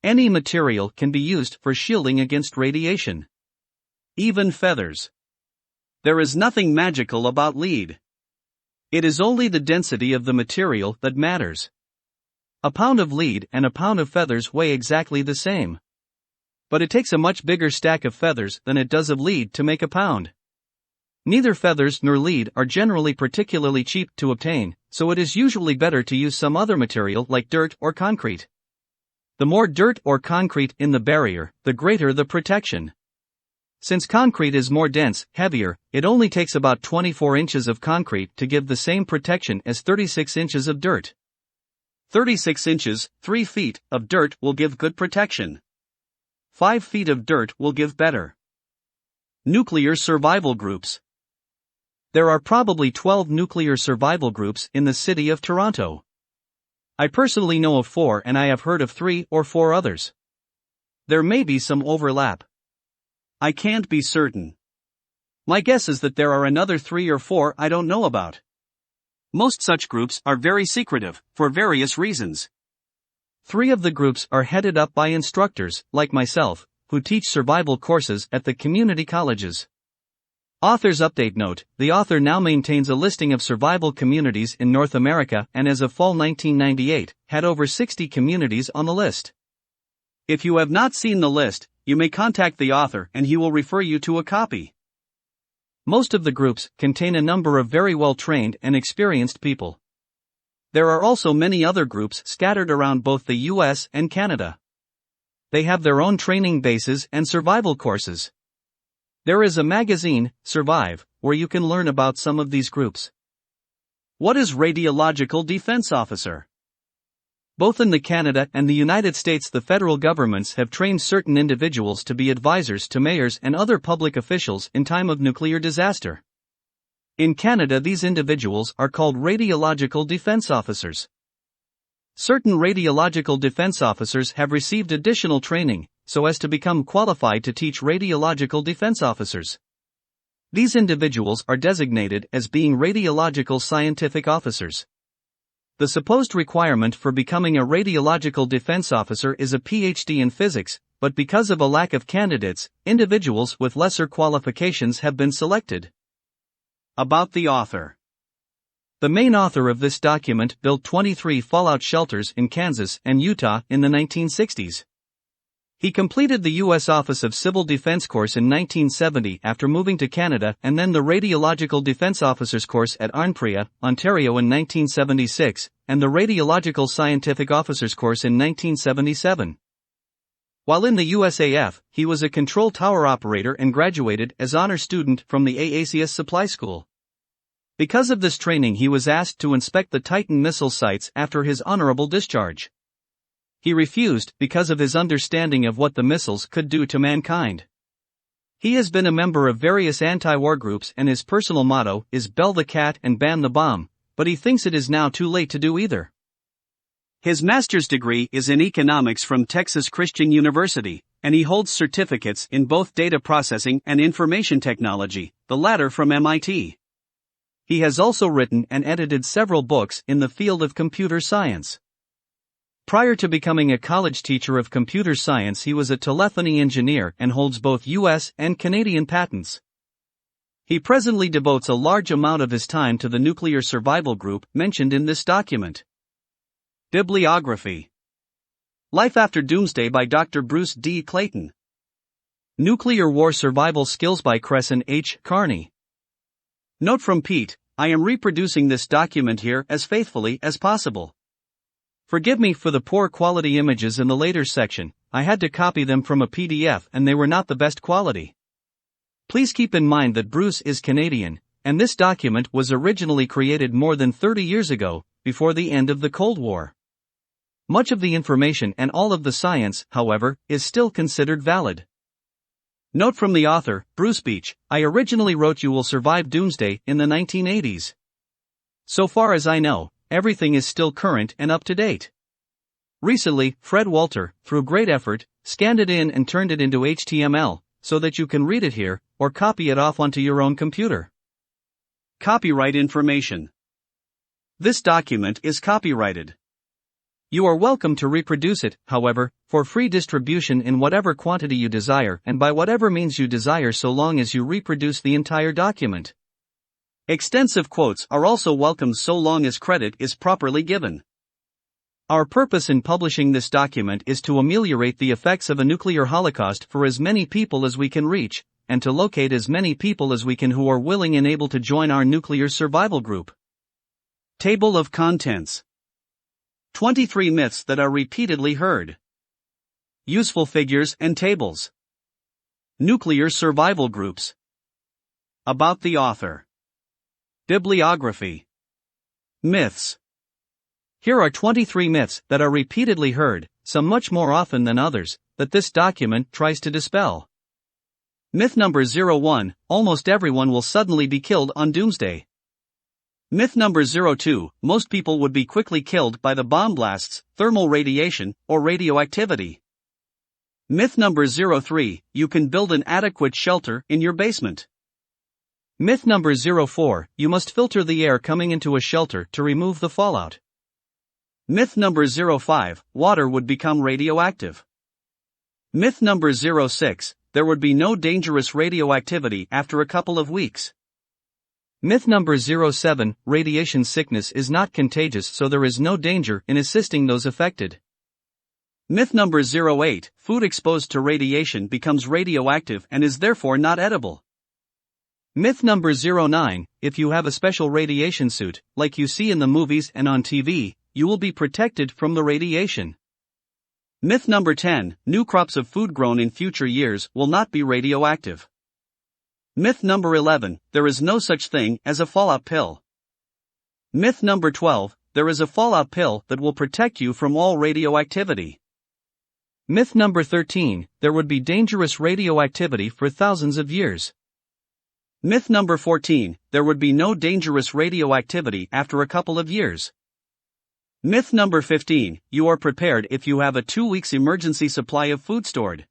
B: Any material can be used for shielding against radiation. Even feathers. There is nothing magical about lead. It is only the density of the material that matters. A pound of lead and a pound of feathers weigh exactly the same. But it takes a much bigger stack of feathers than it does of lead to make a pound. Neither feathers nor lead are generally particularly cheap to obtain, so it is usually better to use some other material like dirt or concrete. The more dirt or concrete in the barrier, the greater the protection. Since concrete is more dense, heavier, it only takes about 24 inches of concrete to give the same protection as 36 inches of dirt. 36 inches, 3 feet, of dirt will give good protection. 5 feet of dirt will give better. Nuclear survival groups. There are probably 12 nuclear survival groups in the city of Toronto. I personally know of 4 and I have heard of 3 or 4 others. There may be some overlap. I can't be certain. My guess is that there are another 3 or 4 I don't know about. Most such groups are very secretive, for various reasons. 3 of the groups are headed up by instructors, like myself, who teach survival courses at the community colleges. Author's update note: the author now maintains a listing of survival communities in North America and as of fall 1998, had over 60 communities on the list. If you have not seen the list, you may contact the author and he will refer you to a copy. Most of the groups contain a number of very well-trained and experienced people. There are also many other groups scattered around both the US and Canada. They have their own training bases and survival courses. There is a magazine, Survive, where you can learn about some of these groups. What is Radiological Defense Officer? Both in Canada and the United States, the federal governments have trained certain individuals to be advisors to mayors and other public officials in time of nuclear disaster. In Canada, these individuals are called Radiological Defense Officers. Certain Radiological Defense Officers have received additional training, so as to become qualified to teach Radiological Defense Officers. These individuals are designated as being Radiological Scientific Officers. The supposed requirement for becoming a Radiological Defense Officer is a PhD in physics, but because of a lack of candidates, individuals with lesser qualifications have been selected. About the author. The main author of this document built 23 fallout shelters in Kansas and Utah in the 1960s. He completed the U.S. Office of Civil Defense course in 1970 after moving to Canada, and then the Radiological Defense Officers course at Arnprior, Ontario in 1976, and the Radiological Scientific Officers course in 1977. While in the USAF, he was a control tower operator and graduated as honor student from the AACS Supply School. Because of this training, he was asked to inspect the Titan missile sites after his honorable discharge. He refused because of his understanding of what the missiles could do to mankind. He has been a member of various anti-war groups and his personal motto is "Bell the cat and ban the bomb," but he thinks it is now too late to do either. His master's degree is in economics from Texas Christian University, and he holds certificates in both data processing and information technology, the latter from MIT. He has also written and edited several books in the field of computer science. Prior to becoming a college teacher of computer science, he was a telephony engineer and holds both US and Canadian patents. He presently devotes a large amount of his time to the nuclear survival group mentioned in this document. Bibliography. Life After Doomsday by Dr. Bruce D. Clayton. Nuclear War Survival Skills by Cresson H. Carney. Note from Pete: I am reproducing this document here as faithfully as possible. Forgive me for the poor quality images in the later section, I had to copy them from a PDF and they were not the best quality. Please keep in mind that Bruce is Canadian, and this document was originally created more than 30 years ago, before the end of the Cold War. Much of the information and all of the science, however, is still considered valid. Note from the author, Bruce Beach, I originally wrote You Will Survive Doomsday in the 1980s. So far as I know, everything is still current and up to date. Recently, Fred Walter, through great effort, scanned it in and turned it into HTML, so that you can read it here, or copy it off onto your own computer.
A: Copyright information. This document is copyrighted.
B: You are welcome to reproduce it, however, for free distribution in whatever quantity you desire and by whatever means you desire so long as you reproduce the entire document.
A: Extensive quotes are also welcome so long as credit is properly given. Our purpose in publishing this document is to ameliorate the effects of a nuclear holocaust for as many people as we can reach, and to locate as many people as we can who are willing and able to join our nuclear survival group. Table of Contents. 23 myths that are repeatedly heard. Useful figures and tables. Nuclear survival groups. About the author. Bibliography. Myths. Here are 23 myths that are repeatedly heard, some much more often than others, that this document tries to dispel. Myth number 01, almost everyone will suddenly be killed on Doomsday. Myth number 02, most people would be quickly killed by the bomb blasts, thermal radiation, or radioactivity. Myth number 03, you can build an adequate shelter in your basement. Myth number 04, you must filter the air coming into a shelter to remove the fallout. Myth number 05, water would become radioactive. Myth number 06, there would be no dangerous radioactivity after a couple of weeks. Myth number 07, radiation sickness is not contagious so there is no danger in assisting those affected. Myth number 08, food exposed to radiation becomes radioactive and is therefore not edible. Myth number 09, if you have a special radiation suit, like you see in the movies and on TV, you will be protected from the radiation. Myth number 10, new crops of food grown in future years will not be radioactive. Myth number 11, there is no such thing as a fallout pill. Myth number 12, there is a fallout pill that will protect you from all radioactivity. Myth number 13, there would be dangerous radioactivity for thousands of years. Myth number 14, there would be no dangerous radioactivity after a couple of years. Myth number 15, you are prepared if you have a 2 weeks emergency supply of food stored.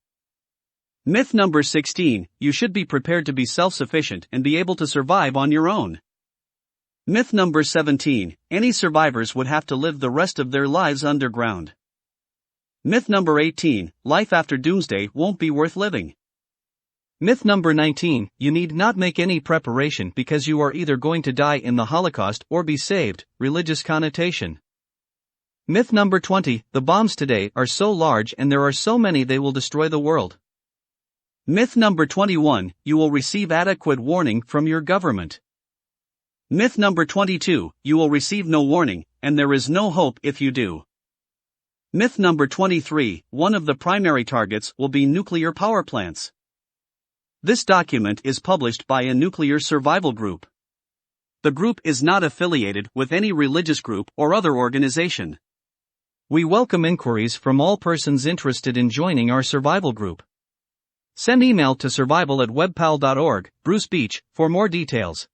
A: Myth number 16, you should be prepared to be self-sufficient and be able to survive on your own. Myth number 17, any survivors would have to live the rest of their lives underground. Myth number 18, life after Doomsday won't be worth living. Myth number 19, you need not make any preparation because you are either going to die in the Holocaust or be saved, religious connotation. Myth number 20, the bombs today are so large and there are so many they will destroy the world. Myth number 21, you will receive adequate warning from your government. Myth number 22, you will receive no warning, and there is no hope if you do. Myth number 23, one of the primary targets will be nuclear power plants. This document is published by a nuclear survival group. The group is not affiliated with any religious group or other organization. We welcome inquiries from all persons interested in joining our survival group. Send email to survival@webpal.org, Bruce Beach, for more details.